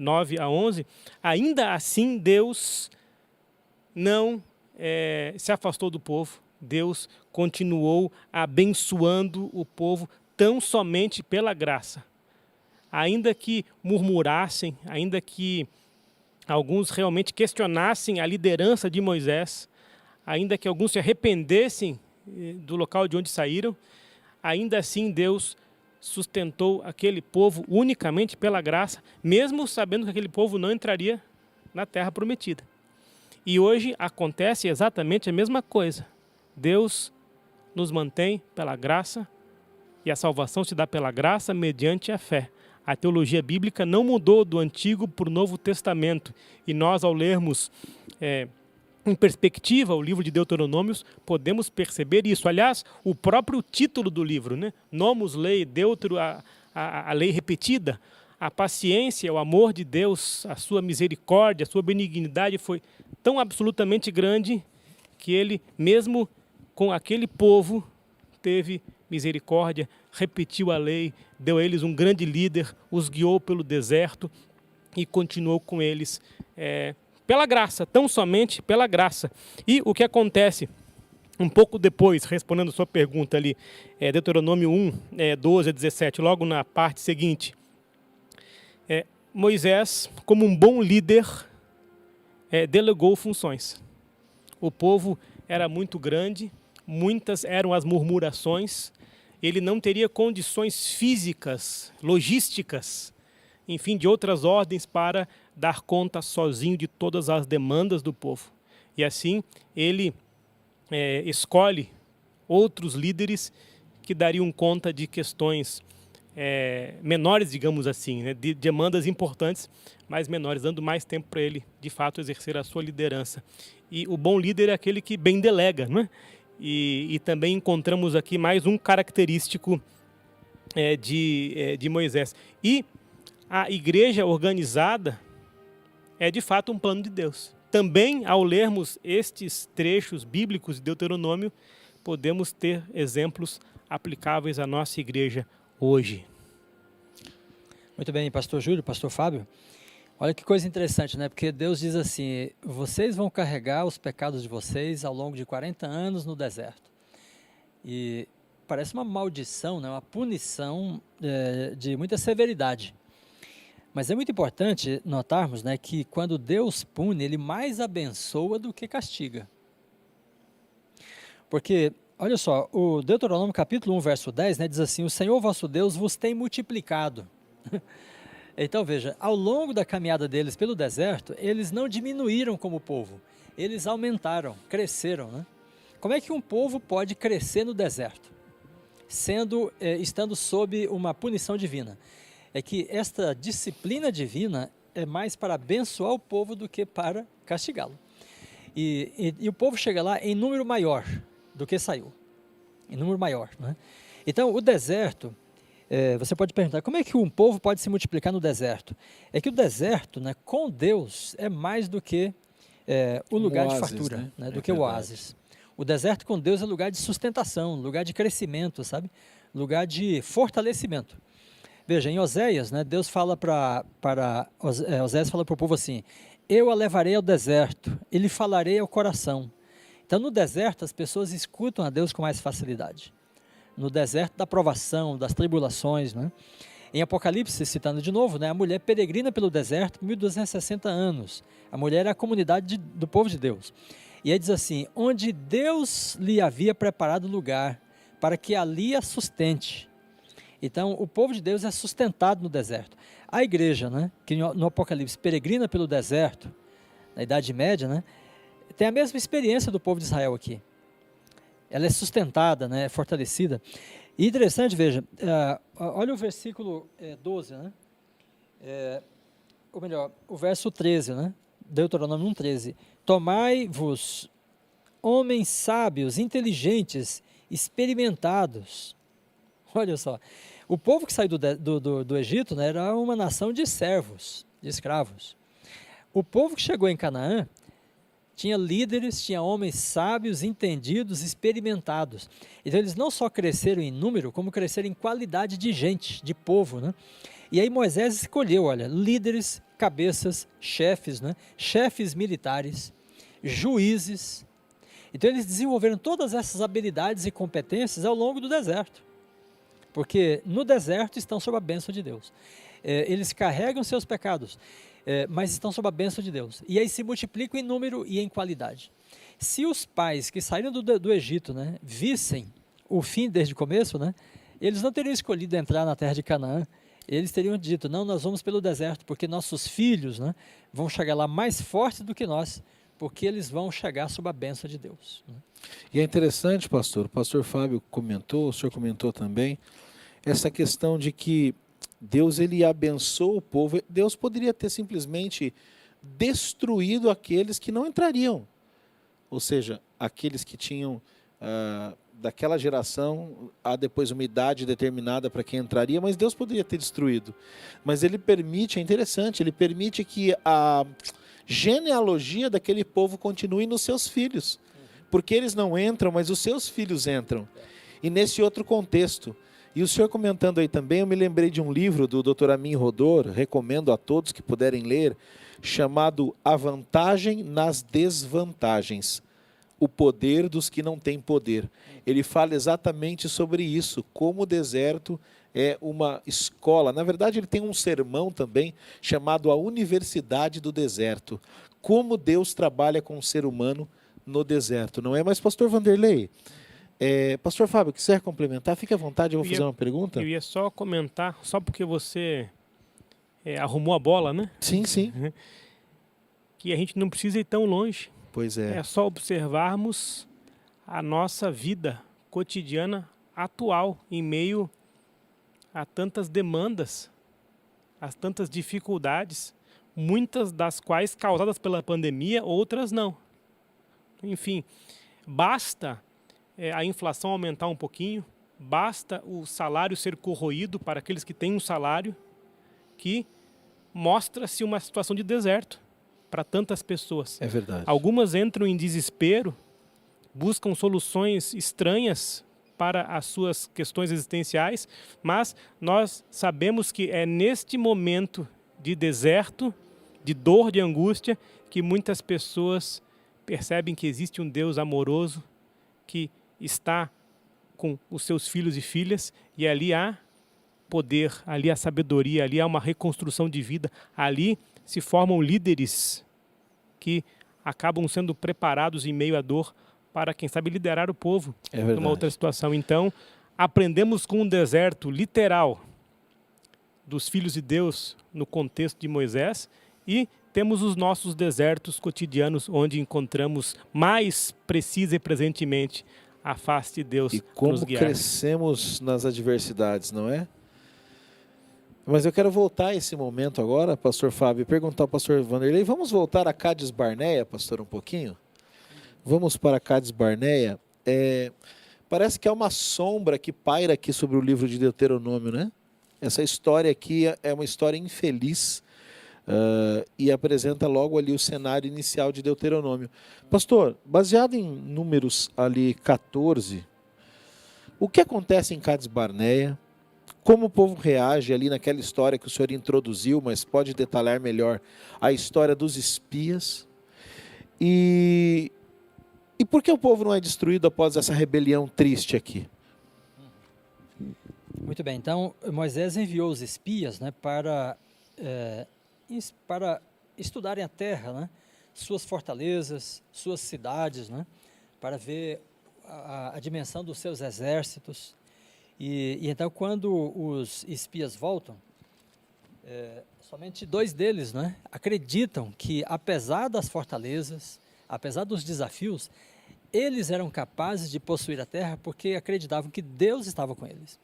9 a 11, ainda assim Deus não se afastou do povo. Deus continuou abençoando o povo tão somente pela graça. Ainda que murmurassem, ainda que alguns realmente questionassem a liderança de Moisés, ainda que alguns se arrependessem do local de onde saíram, ainda assim Deus sustentou aquele povo unicamente pela graça, mesmo sabendo que aquele povo não entraria na terra prometida. E hoje acontece exatamente a mesma coisa. Deus nos mantém pela graça, e a salvação se dá pela graça mediante a fé. A teologia bíblica não mudou do Antigo para o Novo Testamento. E nós, ao lermos em perspectiva o livro de Deuteronômios, podemos perceber isso. Aliás, o próprio título do livro, né? Nomos Lei, Deutero, a lei repetida, a paciência, o amor de Deus, a sua misericórdia, a sua benignidade foi tão absolutamente grande que ele, mesmo com aquele povo, teve misericórdia, repetiu a lei, deu a eles um grande líder, os guiou pelo deserto e continuou com eles pela graça, tão somente pela graça. E o que acontece um pouco depois, respondendo a sua pergunta ali, Deuteronômio 1, 12 a 17, logo na parte seguinte, Moisés, como um bom líder, delegou funções. O povo era muito grande, muitas eram as murmurações, ele não teria condições físicas, logísticas, enfim, de outras ordens para dar conta sozinho de todas as demandas do povo. E assim ele escolhe outros líderes que dariam conta de questões menores, digamos assim, né, de demandas importantes, mas menores, dando mais tempo para ele, de fato, exercer a sua liderança. E o bom líder é aquele que bem delega, não é? E também encontramos aqui mais um característico de Moisés. E a igreja organizada é, de fato, um plano de Deus. Também, ao lermos estes trechos bíblicos de Deuteronômio, podemos ter exemplos aplicáveis à nossa igreja hoje. Muito bem, pastor Júlio, pastor Fábio. Olha que coisa interessante, né? Porque Deus diz assim, vocês vão carregar os pecados de vocês ao longo de 40 anos no deserto. E parece uma maldição, né? Uma punição de muita severidade. Mas é muito importante notarmos, né, que quando Deus pune, Ele mais abençoa do que castiga. Porque, olha só, o Deuteronômio capítulo 1, verso 10, né, diz assim, o Senhor vosso Deus vos tem multiplicado. Então veja, ao longo da caminhada deles pelo deserto, eles não diminuíram como povo, eles aumentaram, cresceram, né? Como é que um povo pode crescer no deserto, estando sob uma punição divina? É que esta disciplina divina é mais para abençoar o povo do que para castigá-lo. E o povo chega lá em número maior do que saiu, em número maior, né? Então o deserto, você pode perguntar, como é que um povo pode se multiplicar no deserto? É que o deserto, né, com Deus, é mais do que o lugar de fartura, né, do que o oásis. O deserto com Deus é lugar de sustentação, lugar de crescimento, sabe? Lugar de fortalecimento. Veja, em Oséias, né, Deus fala Oséias fala para o povo assim, eu a levarei ao deserto, e lhe falarei ao coração. Então no deserto as pessoas escutam a Deus com mais facilidade. No deserto da provação, das tribulações, né? Em Apocalipse, citando de novo, né, a mulher peregrina pelo deserto por 1260 anos. A mulher é a comunidade do povo de Deus. E aí diz assim, onde Deus lhe havia preparado lugar para que ali a sustente. Então, o povo de Deus é sustentado no deserto. A igreja, né, que no Apocalipse peregrina pelo deserto, na Idade Média, né, tem a mesma experiência do povo de Israel aqui. Ela é sustentada, né, é fortalecida. E interessante, veja, olha o versículo 12, né? Ou melhor, o verso 13, né? Deuteronômio 1,13. Tomai-vos, homens sábios, inteligentes, experimentados. Olha só, o povo que saiu do Egito, né, era uma nação de servos, de escravos. O povo que chegou em Canaã tinha líderes, tinha homens sábios, entendidos, experimentados. Então eles não só cresceram em número, como cresceram em qualidade de gente, de povo, né? E aí Moisés escolheu, olha, líderes, cabeças, chefes, né? Chefes militares, juízes. Então eles desenvolveram todas essas habilidades e competências ao longo do deserto. Porque no deserto estão sob a bênção de Deus. Eles carregam seus pecados, mas estão sob a bênção de Deus. E aí se multiplicam em número e em qualidade. Se os pais que saíram do Egito, né, vissem o fim desde o começo, né, eles não teriam escolhido entrar na terra de Canaã. Eles teriam dito, não, nós vamos pelo deserto, porque nossos filhos, né, vão chegar lá mais fortes do que nós, porque eles vão chegar sob a bênção de Deus, né? E é interessante, pastor, o pastor Fábio comentou, o senhor comentou também, essa questão de que Deus ele abençoa o povo. Deus poderia ter simplesmente destruído aqueles que não entrariam. Ou seja, aqueles que tinham daquela geração, há depois uma idade determinada para quem entraria, mas Deus poderia ter destruído. Mas ele permite, é interessante, ele permite que a genealogia daquele povo continue nos seus filhos. Porque eles não entram, mas os seus filhos entram. E nesse outro contexto, e o senhor comentando aí também, eu me lembrei de um livro do Dr. Amin Rodor, recomendo a todos que puderem ler, chamado A Vantagem nas Desvantagens, o poder dos que não têm poder. Ele fala exatamente sobre isso, como o deserto é uma escola. Na verdade, ele tem um sermão também, chamado A Universidade do Deserto. Como Deus trabalha com o ser humano no deserto, não é? Mas, pastor Vanderlei, Pastor Fábio, quiser complementar, fique à vontade, eu vou fazer uma pergunta. Eu ia só comentar, só porque você arrumou a bola, né? Sim, sim. Que a gente não precisa ir tão longe. Pois é. É só observarmos a nossa vida cotidiana atual, em meio a tantas demandas, a tantas dificuldades, muitas das quais causadas pela pandemia, outras não. Enfim, basta a inflação aumentar um pouquinho, basta o salário ser corroído para aqueles que têm um salário, que mostra-se uma situação de deserto para tantas pessoas. É verdade. Algumas entram em desespero, buscam soluções estranhas para as suas questões existenciais, mas nós sabemos que é neste momento de deserto, de dor, de angústia, que muitas pessoas percebem que existe um Deus amoroso que está com os seus filhos e filhas, e ali há poder, ali há sabedoria, ali há uma reconstrução de vida, ali se formam líderes que acabam sendo preparados em meio à dor para, quem sabe, liderar o povo numa outra situação. Então, aprendemos com um deserto literal dos filhos de Deus no contexto de Moisés, e temos os nossos desertos cotidianos, onde encontramos mais precisa e presentemente a face de Deus e a nos como guiar. crescemos nas adversidades, não é? Mas eu quero voltar a esse momento agora, pastor Fábio, e perguntar ao pastor Vanderlei, vamos voltar a Cádiz Barneia, pastor, um pouquinho? Vamos para Cádiz Barneia. Parece que há uma sombra que paira aqui sobre o livro de Deuteronômio, né? Essa história aqui é uma história infeliz, e apresenta logo ali o cenário inicial de Deuteronômio. Pastor, baseado em Números ali 14, o que acontece em Cádiz Barneia? Como o povo reage ali naquela história que o senhor introduziu, mas pode detalhar melhor a história dos espias? E por que o povo não é destruído após essa rebelião triste aqui? Muito bem, então Moisés enviou os espias, né, para estudarem a terra, né, suas fortalezas, suas cidades, né, para ver a dimensão dos seus exércitos. E então, quando os espias voltam, somente 2 deles, né, acreditam que, apesar das fortalezas, apesar dos desafios, eles eram capazes de possuir a terra porque acreditavam que Deus estava com eles.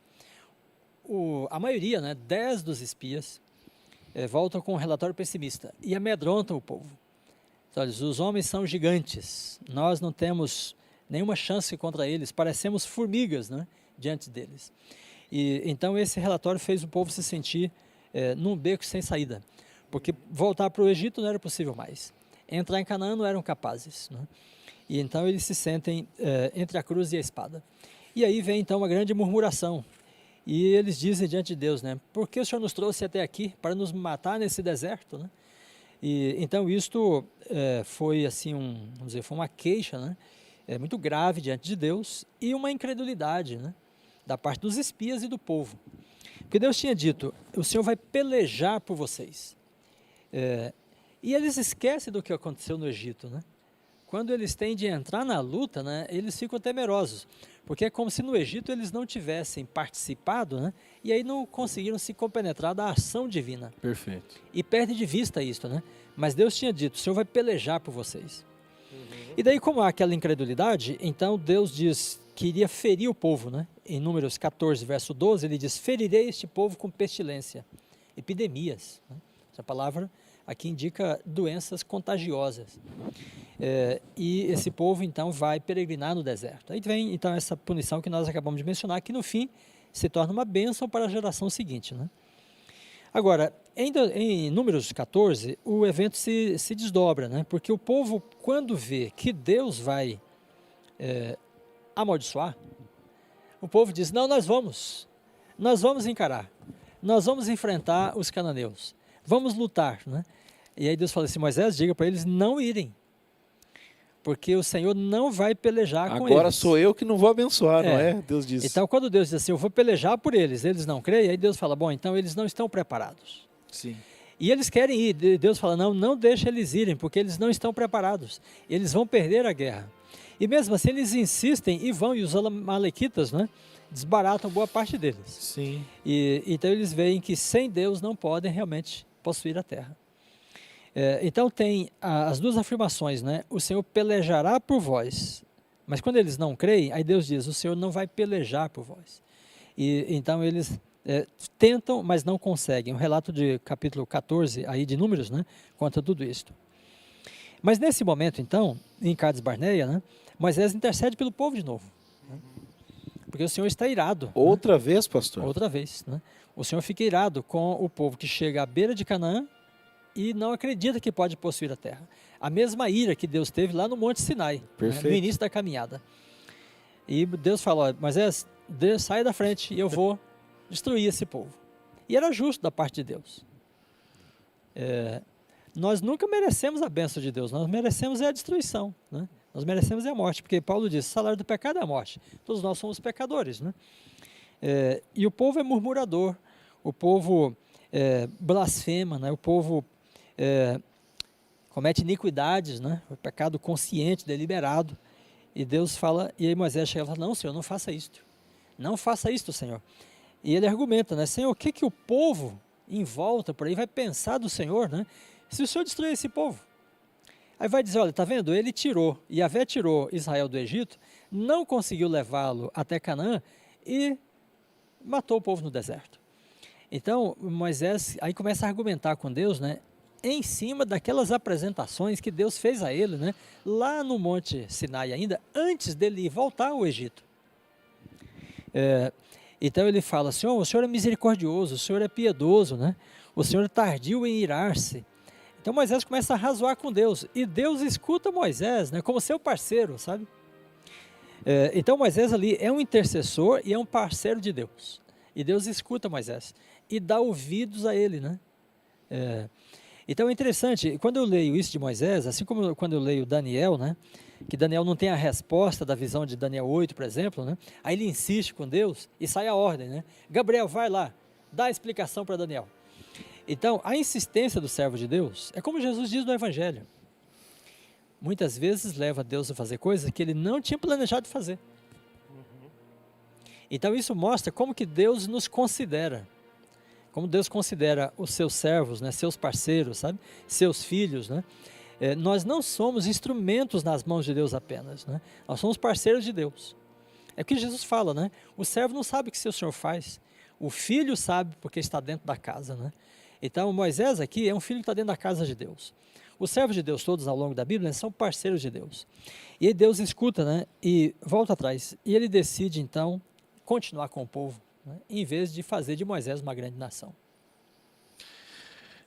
A maioria, né, 10 dos espias, voltam com um relatório pessimista e amedrontam o povo. Então, os homens são gigantes, nós não temos nenhuma chance contra eles, parecemos formigas, né, diante deles. E então esse relatório fez o povo se sentir num beco sem saída, porque voltar para o Egito não era possível mais, entrar em Canaã não eram capazes, né? E então eles se sentem entre a cruz e a espada. E aí vem então uma grande murmuração, e eles dizem diante de Deus, né, por que o Senhor nos trouxe até aqui para nos matar nesse deserto, né? E então isto foi assim vamos dizer, foi uma queixa, né, muito grave diante de Deus, e uma incredulidade, né, da parte dos espias e do povo. Porque Deus tinha dito, o Senhor vai pelejar por vocês. E eles esquecem do que aconteceu no Egito, né? Quando eles têm de entrar na luta, né, eles ficam temerosos, porque é como se no Egito eles não tivessem participado, né, e aí não conseguiram se compenetrar da ação divina. Perfeito. E perde de vista isso, né? Mas Deus tinha dito, o Senhor vai pelejar por vocês. E daí, como há aquela incredulidade, então Deus diz que iria ferir o povo, né? Em Números 14, verso 12, ele diz, ferirei este povo com pestilência, epidemias, né? Essa palavra aqui indica doenças contagiosas. E esse povo, então, vai peregrinar no deserto. Aí vem, então, essa punição que nós acabamos de mencionar, que no fim se torna uma bênção para a geração seguinte, né? Agora, em Números 14, o evento se desdobra, né? Porque o povo, quando vê que Deus vai amaldiçoar, o povo diz, não, nós vamos encarar, nós vamos enfrentar os cananeus, vamos lutar, né? E aí Deus fala assim, Moisés, diga para eles não irem, porque o Senhor não vai pelejar com eles. Agora sou eu que não vou abençoar, não é? Deus diz. Então, quando Deus diz assim, eu vou pelejar por eles, eles não creem, aí Deus fala, bom, então eles não estão preparados. Sim. E eles querem ir, Deus fala, não deixa eles irem, porque eles não estão preparados, eles vão perder a guerra. E mesmo assim eles insistem e vão, e os amalequitas, né, desbaratam boa parte deles. Sim. E então eles veem que sem Deus não podem realmente possuir a terra. Então tem as duas afirmações, né? O Senhor pelejará por vós. Mas quando eles não creem, aí Deus diz, o Senhor não vai pelejar por vós. E então eles tentam, mas não conseguem. O relato de capítulo 14, aí de Números, né, conta tudo isso. Mas nesse momento, então, em Cades Barneia, né, Moisés intercede pelo povo de novo. Né, porque o Senhor está irado. Outra vez, pastor? Outra vez. Né? O Senhor fica irado com o povo que chega à beira de Canaã e não acredita que pode possuir a terra. A mesma ira que Deus teve lá no Monte Sinai, né, no início da caminhada. E Deus falou, Moisés, sai da frente e eu vou destruir esse povo. E era justo da parte de Deus. Nós nunca merecemos a bênção de Deus, nós merecemos a destruição, né? Nós merecemos a morte, porque Paulo diz, o salário do pecado é a morte. Todos nós somos pecadores, né? E o povo é murmurador, o povo blasfema, né? O povo comete iniquidades, né? O pecado consciente, deliberado. E Deus fala, e aí Moisés chega e fala, não, Senhor, não faça isto. Não faça isto, Senhor. E ele argumenta, né? Senhor, o que o povo em volta por aí vai pensar do Senhor, né? Se o Senhor destruir esse povo. Aí vai dizer, olha, está vendo? Ele tirou, Yahvé tirou Israel do Egito, não conseguiu levá-lo até Canaã e matou o povo no deserto. Então, Moisés aí começa a argumentar com Deus, né? Em cima daquelas apresentações que Deus fez a ele, né? Lá no Monte Sinai ainda, antes dele voltar ao Egito. Então ele fala, Senhor, o Senhor é misericordioso, o Senhor é piedoso, né? O Senhor é tardio em irar-se. Então Moisés começa a razoar com Deus, e Deus escuta Moisés, né, como seu parceiro, sabe? Então Moisés ali é um intercessor e é um parceiro de Deus. E Deus escuta Moisés e dá ouvidos a ele, né? Então é interessante, quando eu leio isso de Moisés, assim como quando eu leio Daniel, né, que Daniel não tem a resposta da visão de Daniel 8, por exemplo, né, aí ele insiste com Deus e sai a ordem, né? Gabriel, vai lá, dá a explicação para Daniel. Então, a insistência do servo de Deus é como Jesus diz no Evangelho. Muitas vezes leva Deus a fazer coisas que ele não tinha planejado fazer. Então, isso mostra como que Deus nos considera. Como Deus considera os seus servos, né, seus parceiros, sabe? Seus filhos, né? Nós não somos instrumentos nas mãos de Deus apenas, né? Nós somos parceiros de Deus. É o que Jesus fala, né? O servo não sabe o que seu senhor faz. O filho sabe porque está dentro da casa, né? Então, Moisés aqui é um filho que está dentro da casa de Deus. Os servos de Deus todos ao longo da Bíblia, né, são parceiros de Deus. E aí Deus escuta, né, e volta atrás. E ele decide, então, continuar com o povo, né, em vez de fazer de Moisés uma grande nação.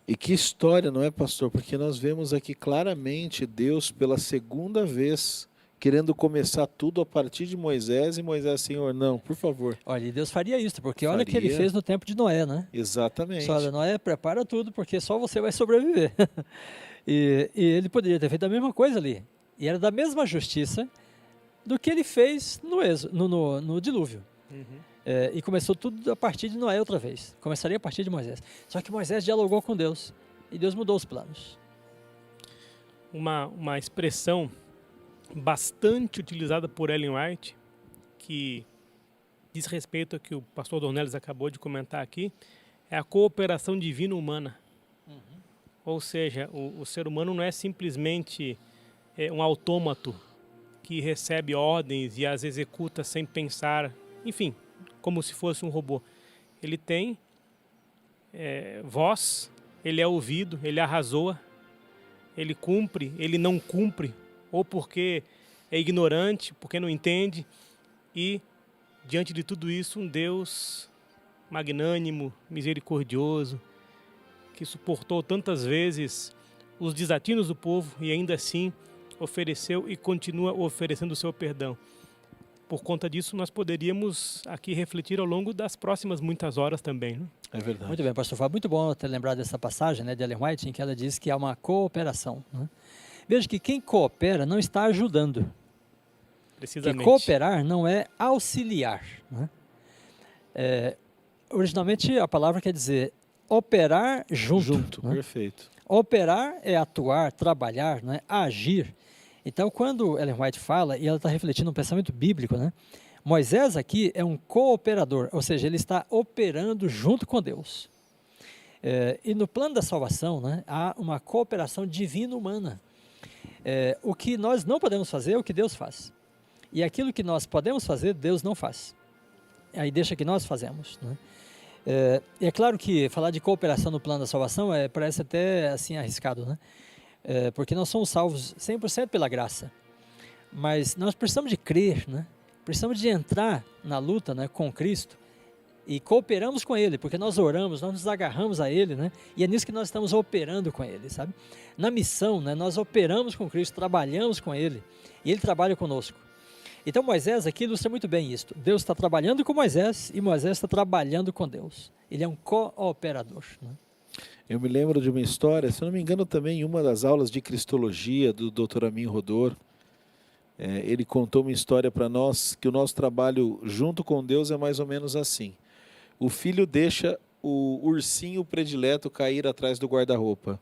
E que história, não é, pastor? Porque nós vemos aqui claramente Deus, pela segunda vez, querendo começar tudo a partir de Moisés, e Moisés, Senhor, não, por favor. Olha, e Deus faria isso, porque olha o que ele fez no tempo de Noé, né? Exatamente. Olha, Noé, prepara tudo, porque só você vai sobreviver. e ele poderia ter feito a mesma coisa ali. E era da mesma justiça do que ele fez no dilúvio. E começou tudo a partir de Noé outra vez. Começaria a partir de Moisés. Só que Moisés dialogou com Deus, e Deus mudou os planos. Uma expressão bastante utilizada por Ellen White, que diz respeito ao que o pastor Dornelles acabou de comentar aqui, é a cooperação divina-humana. Ou seja, o ser humano não é simplesmente um autômato que recebe ordens e as executa sem pensar, enfim, como se fosse um robô. Ele tem voz, ele é ouvido, ele arrazoa, ele cumpre, ele não cumpre, ou porque é ignorante, porque não entende, e diante de tudo isso, um Deus magnânimo, misericordioso, que suportou tantas vezes os desatinos do povo e ainda assim ofereceu e continua oferecendo o seu perdão. Por conta disso, nós poderíamos aqui refletir ao longo das próximas muitas horas também. Né? É verdade. Muito bem, pastor Fábio, muito bom ter lembrado dessa passagem, né, de Ellen White, em que ela diz que há uma cooperação, né? Veja que quem coopera não está ajudando. Precisamente. Que cooperar não é auxiliar, né? Originalmente a palavra quer dizer operar junto. Junto, né? perfeito. Operar é atuar, trabalhar, né? Agir. Então, quando Ellen White fala, e ela está refletindo um pensamento bíblico, né? Moisés aqui é um cooperador, ou seja, ele está operando junto com Deus. E no plano da salvação, né, há uma cooperação divino-humana. O que nós não podemos fazer é o que Deus faz. E aquilo que nós podemos fazer, Deus não faz. Aí deixa que nós fazemos, né? É claro que falar de cooperação no plano da salvação parece até assim arriscado, né? Porque nós somos salvos 100% pela graça. Mas nós precisamos de crer, né? Precisamos de entrar na luta, né, com Cristo e cooperamos com Ele, porque nós oramos, nós nos agarramos a Ele, né? E é nisso que nós estamos operando com Ele, sabe? Na missão, né, nós operamos com Cristo, trabalhamos com Ele e Ele trabalha conosco. Então Moisés aqui ilustra muito bem isso. Deus está trabalhando com Moisés e Moisés está trabalhando com Deus. Ele é um cooperador, né? Eu me lembro de uma história, se eu não me engano também, em uma das aulas de Cristologia do Dr. Amin Rodor, ele contou uma história para nós que o nosso trabalho junto com Deus é mais ou menos assim. O filho deixa o ursinho predileto cair atrás do guarda-roupa.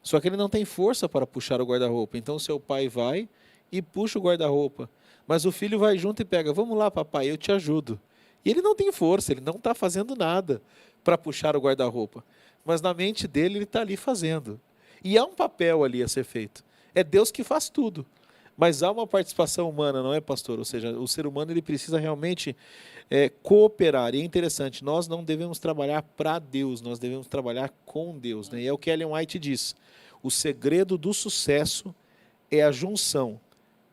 Só que ele não tem força para puxar o guarda-roupa. Então seu pai vai e puxa o guarda-roupa. Mas o filho vai junto e pega, vamos lá papai, eu te ajudo. E ele não tem força, ele não está fazendo nada para puxar o guarda-roupa. Mas na mente dele ele está ali fazendo. E há um papel ali a ser feito. É Deus que faz tudo. Mas há uma participação humana, não é, pastor? Ou seja, o ser humano ele precisa realmente cooperar. E é interessante, nós não devemos trabalhar para Deus, nós devemos trabalhar com Deus, né? E é o que Ellen White diz. O segredo do sucesso é a junção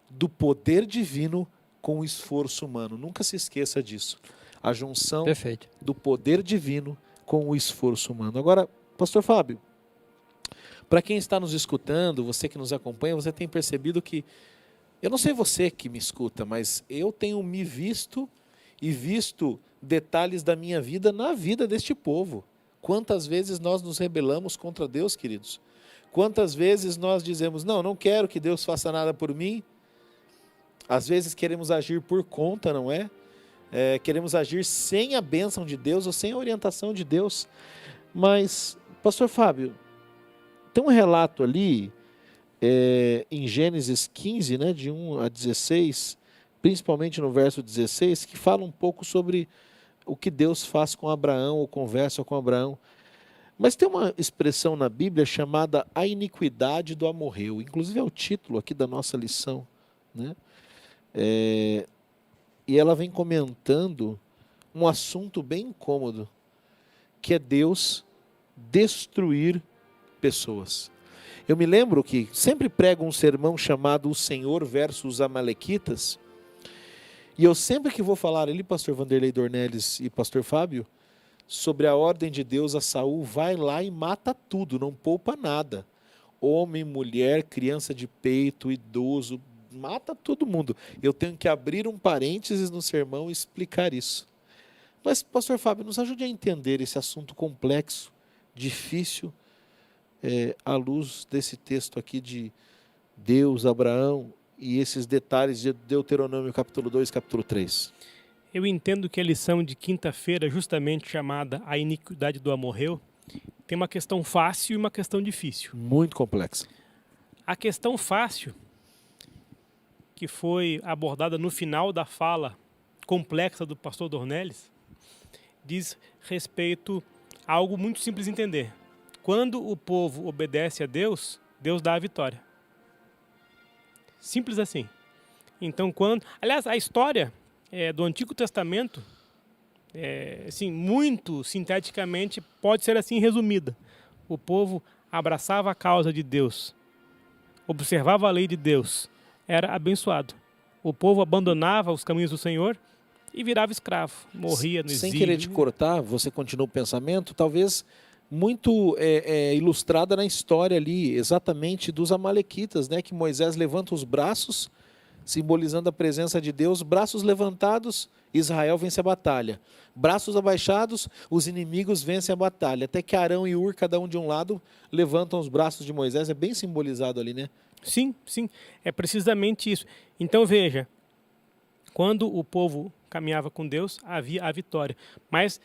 do poder divino com o esforço humano. Nunca se esqueça disso. A junção Perfeito. do poder divino com o esforço humano. Agora, pastor Fábio, para quem está nos escutando, você que nos acompanha, você tem percebido que, eu não sei você que me escuta, mas eu tenho me visto e visto detalhes da minha vida na vida deste povo. Quantas vezes nós nos rebelamos contra Deus, queridos? Quantas vezes nós dizemos, não quero que Deus faça nada por mim? Às vezes queremos agir por conta, não é? Queremos agir sem a bênção de Deus ou sem a orientação de Deus. Mas, pastor Fábio, tem um relato ali, em Gênesis 15, né, de 1 a 16, principalmente no verso 16, que fala um pouco sobre o que Deus faz com Abraão, ou conversa com Abraão. Mas tem uma expressão na Bíblia chamada a iniquidade do amorreu. Inclusive é o título aqui da nossa lição, né? E ela vem comentando um assunto bem incômodo, que é Deus destruir pessoas. Eu me lembro que sempre prego um sermão chamado O Senhor versus os Amalequitas, e eu sempre que vou falar ali, pastor Vanderlei Dornelles e pastor Fábio, sobre a ordem de Deus a Saul, vai lá e mata tudo, não poupa nada. Homem, mulher, criança de peito, idoso, mata todo mundo. Eu tenho que abrir um parênteses no sermão e explicar isso. Mas, pastor Fábio, nos ajude a entender esse assunto complexo, difícil, à luz desse texto aqui de Deus, Abraão e esses detalhes de Deuteronômio capítulo 2, capítulo 3. Eu entendo que a lição de quinta-feira, justamente chamada A Iniquidade do Amorreu, tem uma questão fácil e uma questão difícil. Muito complexa. A questão fácil, que foi abordada no final da fala complexa do pastor Dornelles, diz respeito a algo muito simples de entender. Quando o povo obedece a Deus, Deus dá a vitória. Simples assim. Então, aliás, a história do Antigo Testamento, assim, muito sinteticamente, pode ser assim resumida. O povo abraçava a causa de Deus, observava a lei de Deus, era abençoado. O povo abandonava os caminhos do Senhor e virava escravo, morria no exílio. Sem querer te cortar, você continua o pensamento, talvez muito ilustrada na história ali, exatamente dos amalequitas, né? Que Moisés levanta os braços, simbolizando a presença de Deus, braços levantados, Israel vence a batalha. Braços abaixados, os inimigos vencem a batalha. Até que Arão e Ur, cada um de um lado, levantam os braços de Moisés. É bem simbolizado ali, né? Sim, sim, é precisamente isso. Então veja, quando o povo caminhava com Deus, havia a vitória. Mas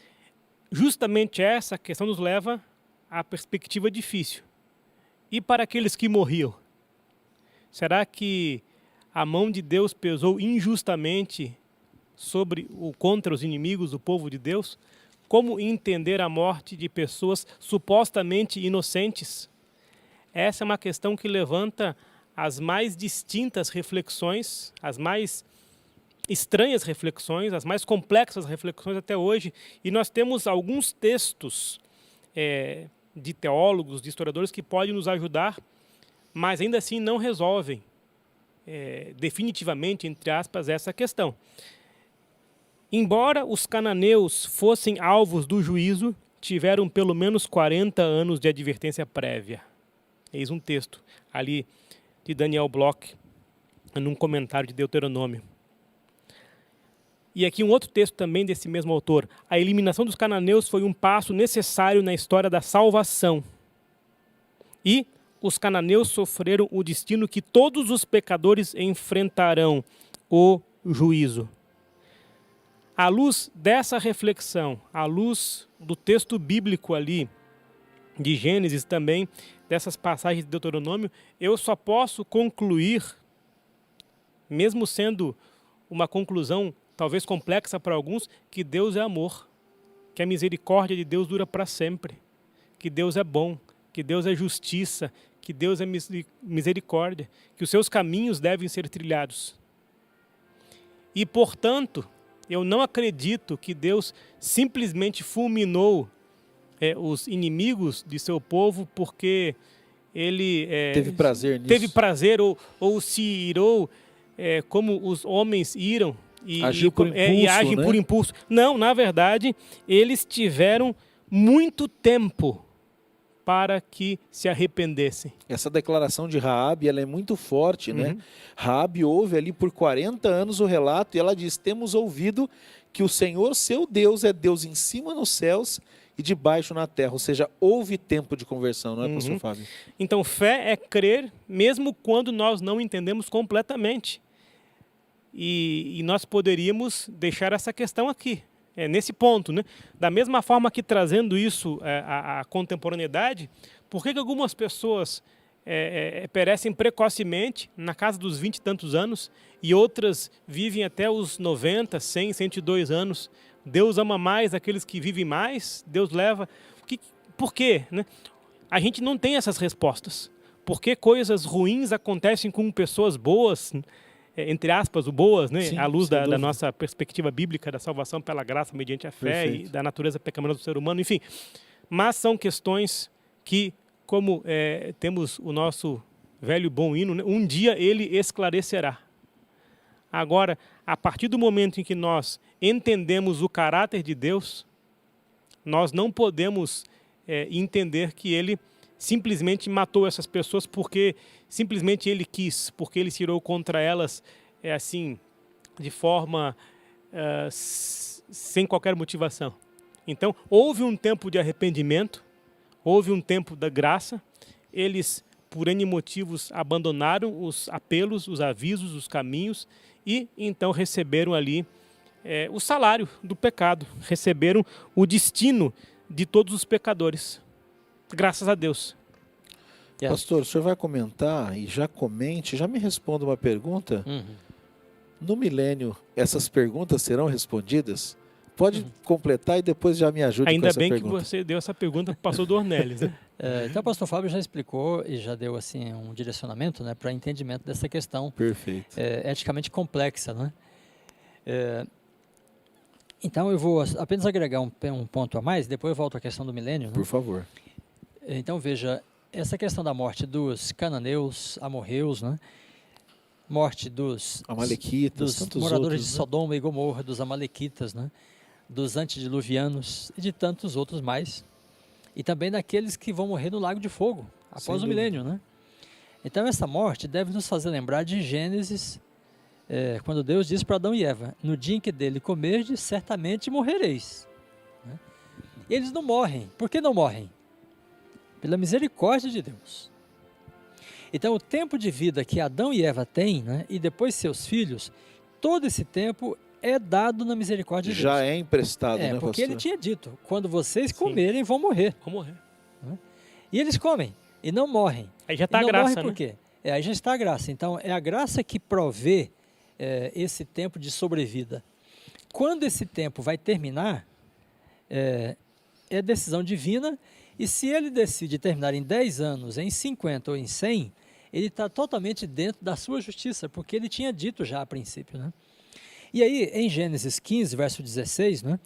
justamente essa questão nos leva à perspectiva difícil. E para aqueles que morriam? Será que a mão de Deus pesou injustamente contra os inimigos do povo de Deus? Como entender a morte de pessoas supostamente inocentes? Essa é uma questão que levanta as mais distintas reflexões, as mais estranhas reflexões, as mais complexas reflexões até hoje. E nós temos alguns textos de teólogos, de historiadores, que podem nos ajudar, mas ainda assim não resolvem definitivamente, entre aspas, essa questão. Embora os cananeus fossem alvos do juízo, tiveram pelo menos 40 anos de advertência prévia. Eis um texto ali de Daniel Bloch, num comentário de Deuteronômio. E aqui um outro texto também desse mesmo autor. A eliminação dos cananeus foi um passo necessário na história da salvação. E os cananeus sofreram o destino que todos os pecadores enfrentarão, o juízo. À luz dessa reflexão, à luz do texto bíblico ali, de Gênesis também, dessas passagens de Deuteronômio, eu só posso concluir, mesmo sendo uma conclusão talvez complexa para alguns, que Deus é amor, que a misericórdia de Deus dura para sempre, que Deus é bom, que Deus é justiça, que Deus é misericórdia, que os seus caminhos devem ser trilhados. E, portanto, eu não acredito que Deus simplesmente fulminou os inimigos de seu povo porque ele teve prazer nisso. Teve prazer ou se irou como os homens iram e agem por impulso. Não, na verdade, eles tiveram muito tempo para que se arrependessem. Essa declaração de Raabe, ela é muito forte, né? Raabe ouve ali por 40 anos o relato e ela diz: temos ouvido que o Senhor, seu Deus, é Deus em cima nos céus e de baixo na terra. Ou seja, houve tempo de conversão, não é, pastor Fábio? Então, fé é crer mesmo quando nós não entendemos completamente. E nós poderíamos deixar essa questão aqui. Nesse ponto, né? Da mesma forma que trazendo isso à contemporaneidade, por que algumas pessoas perecem precocemente, na casa dos 20 e tantos anos, e outras vivem até os 90, 100, 102 anos? Deus ama mais aqueles que vivem mais? Deus leva... Por quê? Né? A gente não tem essas respostas. Por que coisas ruins acontecem com pessoas boas, entre aspas, o boas, né? Sim, à luz da nossa perspectiva bíblica da salvação pela graça mediante a fé. Perfeito. E da natureza pecaminosa do ser humano, enfim. Mas são questões que, como temos o nosso velho bom hino, né? Um dia ele esclarecerá. Agora, a partir do momento em que nós entendemos o caráter de Deus, nós não podemos entender que ele simplesmente matou essas pessoas porque simplesmente ele quis, porque ele se irou contra elas assim, de forma sem qualquer motivação. Então, houve um tempo de arrependimento, houve um tempo da graça, eles, por N motivos, abandonaram os apelos, os avisos, os caminhos, e então receberam ali o salário do pecado, receberam o destino de todos os pecadores. Graças a Deus. Pastor, o senhor vai comentar e já me responda uma pergunta. No milênio, essas perguntas serão respondidas? Pode completar e depois já me ajude com essa pergunta. Ainda bem que você deu essa pergunta para o pastor Dornelles. Né? Então o pastor Fábio já explicou e já deu assim, um direcionamento, né, para entendimento dessa questão. Perfeito. Eticamente complexa. Né? Então eu vou apenas agregar um ponto a mais, depois eu volto à questão do milênio. Né? Por favor. Então veja, essa questão da morte dos cananeus, amorreus, né? Morte dos amalequitas, dos moradores de Sodoma e Gomorra, dos amalequitas, né? Dos antediluvianos e de tantos outros mais. E também daqueles que vão morrer no lago de fogo, após o milênio. Né? Então essa morte deve nos fazer lembrar de Gênesis, quando Deus diz para Adão e Eva: no dia em que dele comerdes, certamente morrereis. Né? E eles não morrem. Por que não morrem? Pela misericórdia de Deus. Então o tempo de vida que Adão e Eva têm, né, e depois seus filhos, todo esse tempo é dado na misericórdia de Deus. Já é emprestado, né, porque pastor? ele tinha dito: quando vocês comerem, vão morrer. Vão morrer. Né? E eles comem e não morrem. Aí já está a não graça, morrem por quê? Aí já está a graça. Então, é a graça que provê esse tempo de sobrevida. Quando esse tempo vai terminar, é decisão divina, e se ele decide terminar em 10 anos, em 50 ou em 100, ele está totalmente dentro da sua justiça, porque ele tinha dito já a princípio, né? E aí, em Gênesis 15, verso 16, né,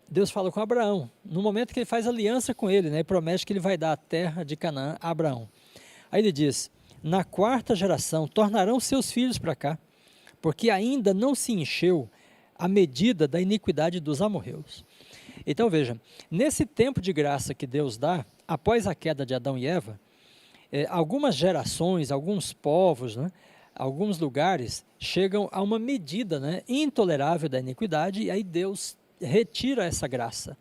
Deus fala com Abraão, no momento que ele faz aliança com ele, né, e promete que ele vai dar a terra de Canaã a Abraão. Aí ele diz, na 4ª geração tornarão seus filhos para cá, porque ainda não se encheu a medida da iniquidade dos amorreus. Então veja, nesse tempo de graça que Deus dá, após a queda de Adão e Eva, algumas gerações, alguns povos, né, alguns lugares chegam a uma medida, né, intolerável da iniquidade, e aí Deus retira essa graça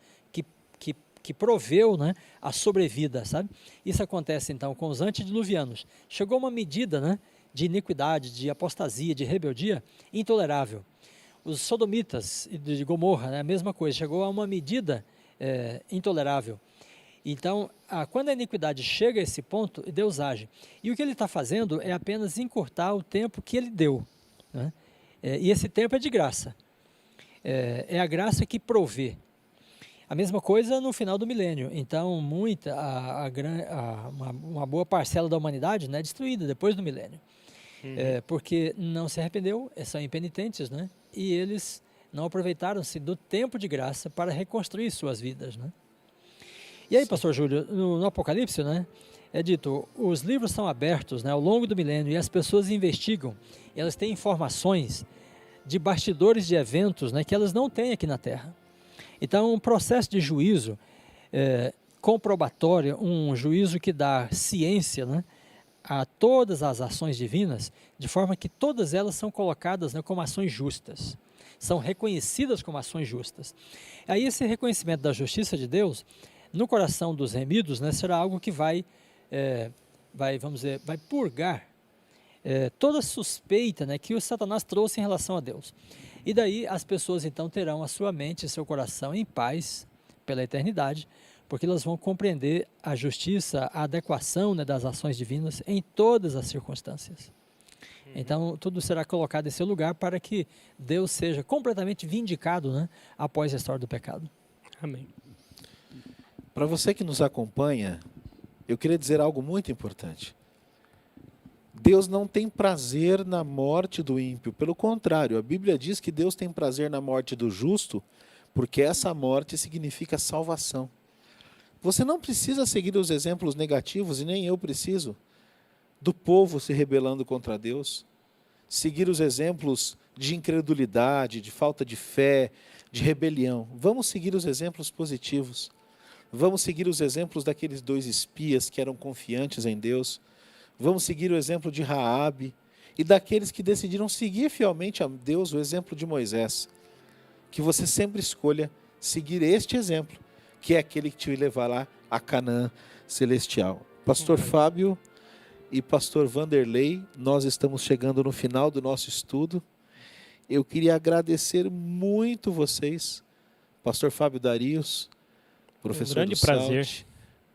que proveu, né, a sobrevida, sabe? Isso acontece então com os antediluvianos. Chegou uma medida, né, de iniquidade, de apostasia, de rebeldia intolerável. Os sodomitas de Gomorra, né, a mesma coisa, chegou a uma medida intolerável. Então, quando a iniquidade chega a esse ponto, Deus age. E o que ele está fazendo é apenas encurtar o tempo que ele deu, né? E esse tempo é de graça. É a graça que provê. A mesma coisa no final do milênio. Então, uma boa parcela da humanidade, né, é destruída depois do milênio. Porque não se arrependeu, são impenitentes, né? E eles não aproveitaram-se do tempo de graça para reconstruir suas vidas, né? E aí, pastor Júlio, no Apocalipse, né, é dito, os livros são abertos, né, ao longo do milênio, e as pessoas investigam, elas têm informações de bastidores de eventos, né, que elas não têm aqui na Terra. Então, um processo de juízo comprobatório, um juízo que dá ciência, né, a todas as ações divinas, de forma que todas elas são colocadas, né, como ações justas, são reconhecidas como ações justas. Aí esse reconhecimento da justiça de Deus, no coração dos remidos, né, será algo que vai purgar toda suspeita, né, que o Satanás trouxe em relação a Deus. E daí as pessoas então terão a sua mente e seu coração em paz pela eternidade, porque elas vão compreender a justiça, a adequação, né, das ações divinas em todas as circunstâncias. Então, tudo será colocado em seu lugar para que Deus seja completamente vindicado, né, após a história do pecado. Amém. Para você que nos acompanha, eu queria dizer algo muito importante. Deus não tem prazer na morte do ímpio. Pelo contrário, a Bíblia diz que Deus tem prazer na morte do justo, porque essa morte significa salvação. Você não precisa seguir os exemplos negativos, e nem eu preciso, do povo se rebelando contra Deus. Seguir os exemplos de incredulidade, de falta de fé, de rebelião. Vamos seguir os exemplos positivos. Vamos seguir os exemplos daqueles 2 espias que eram confiantes em Deus. Vamos seguir o exemplo de Raabe e daqueles que decidiram seguir fielmente a Deus, o exemplo de Moisés. Que você sempre escolha seguir este exemplo, que é aquele que te levará a Canaã celestial. Pastor Fábio e pastor Vanderlei, nós estamos chegando no final do nosso estudo. Eu queria agradecer muito vocês, pastor Fábio Darius, professor grande do prazer. SALT,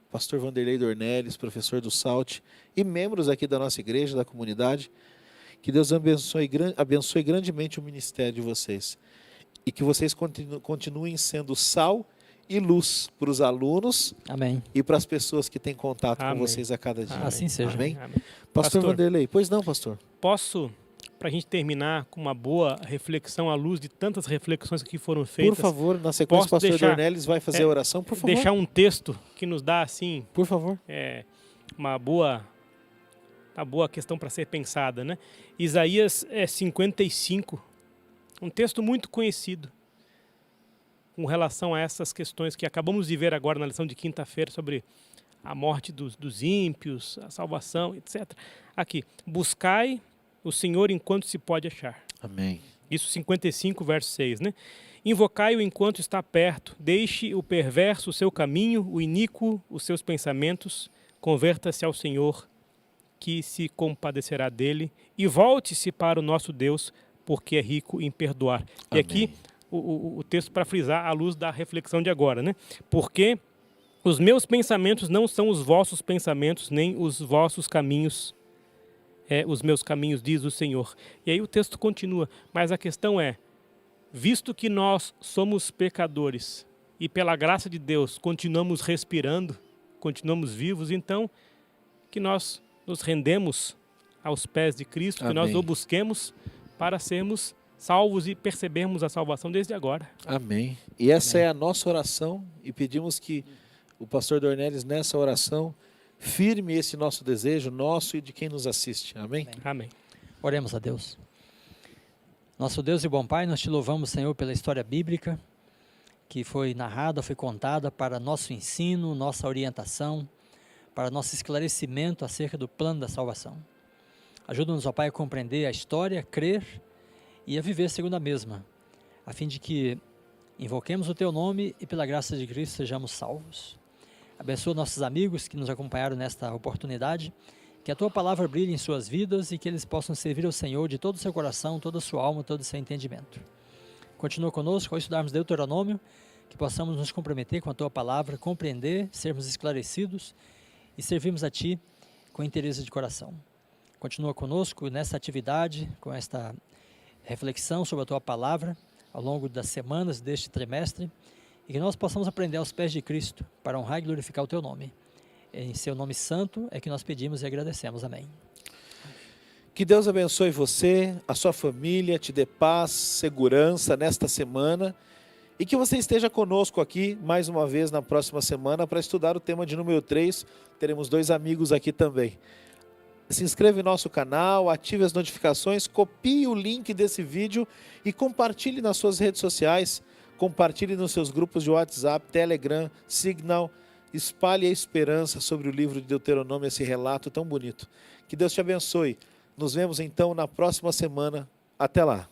pastor Vanderlei Dornelles, professor do SALT, e membros aqui da nossa igreja, da comunidade. Que Deus abençoe grandemente o ministério de vocês. E que vocês continuem sendo sal e luz para os alunos. Amém. E para as pessoas que têm contato Amém. com vocês a cada dia. Assim seja. Amém? Amém. Pastor Vanderlei, pois não, pastor? Posso, para a gente terminar com uma boa reflexão à luz de tantas reflexões que foram feitas, Por favor, na sequência o posso pastor deixar- Dornelles vai fazer a oração, por favor. deixar um texto que nos dá assim Por favor. uma boa questão para ser pensada, né? Isaías 55, um texto muito conhecido com relação a essas questões que acabamos de ver agora na lição de quinta-feira sobre a morte dos ímpios, a salvação, etc. Aqui, buscai o Senhor enquanto se pode achar. Amém. Isso 55, verso 6, né? Invocai-o enquanto está perto, deixe o perverso o seu caminho, o iníquo os seus pensamentos, converta-se ao Senhor, que se compadecerá dele, e volte-se para o nosso Deus, porque é rico em perdoar. E Amém. aqui o texto para frisar à luz da reflexão de agora, né? Porque os meus pensamentos não são os vossos pensamentos, nem os vossos caminhos os meus caminhos, diz o Senhor. E aí o texto continua, mas a questão é, visto que nós somos pecadores e pela graça de Deus continuamos respirando, continuamos vivos, então que nós nos rendemos aos pés de Cristo, que nós Amém. o busquemos para sermos salvos e percebermos a salvação desde agora. Amém. E essa Amém. é a nossa oração e pedimos que o pastor Dornelles, nessa oração, firme esse nosso desejo, nosso e de quem nos assiste. Amém? Amém. Oremos a Deus. Nosso Deus e bom Pai, nós te louvamos, Senhor, pela história bíblica que foi narrada, foi contada para nosso ensino, nossa orientação, para nosso esclarecimento acerca do plano da salvação. Ajuda-nos, ó Pai, a compreender a história, crer e a viver segundo a mesma, a fim de que invoquemos o Teu nome e pela graça de Cristo sejamos salvos. Abençoa nossos amigos que nos acompanharam nesta oportunidade, que a Tua palavra brilhe em suas vidas e que eles possam servir ao Senhor de todo o seu coração, toda a sua alma, todo o seu entendimento. Continua conosco ao estudarmos Deuteronômio, que possamos nos comprometer com a Tua palavra, compreender, sermos esclarecidos e servirmos a Ti com interesse de coração. Continua conosco nesta atividade, com esta reflexão sobre a Tua palavra, ao longo das semanas deste trimestre, e que nós possamos aprender aos pés de Cristo, para honrar e glorificar o Teu nome. Em Seu nome santo é que nós pedimos e agradecemos. Amém. Que Deus abençoe você, a sua família, te dê paz, segurança nesta semana e que você esteja conosco aqui mais uma vez na próxima semana para estudar o tema de número 3. Teremos 2 amigos aqui também. Se inscreva em nosso canal, ative as notificações, copie o link desse vídeo e compartilhe nas suas redes sociais, compartilhe nos seus grupos de WhatsApp, Telegram, Signal, espalhe a esperança sobre o livro de Deuteronômio, esse relato tão bonito. Que Deus te abençoe. Nos vemos então na próxima semana. Até lá.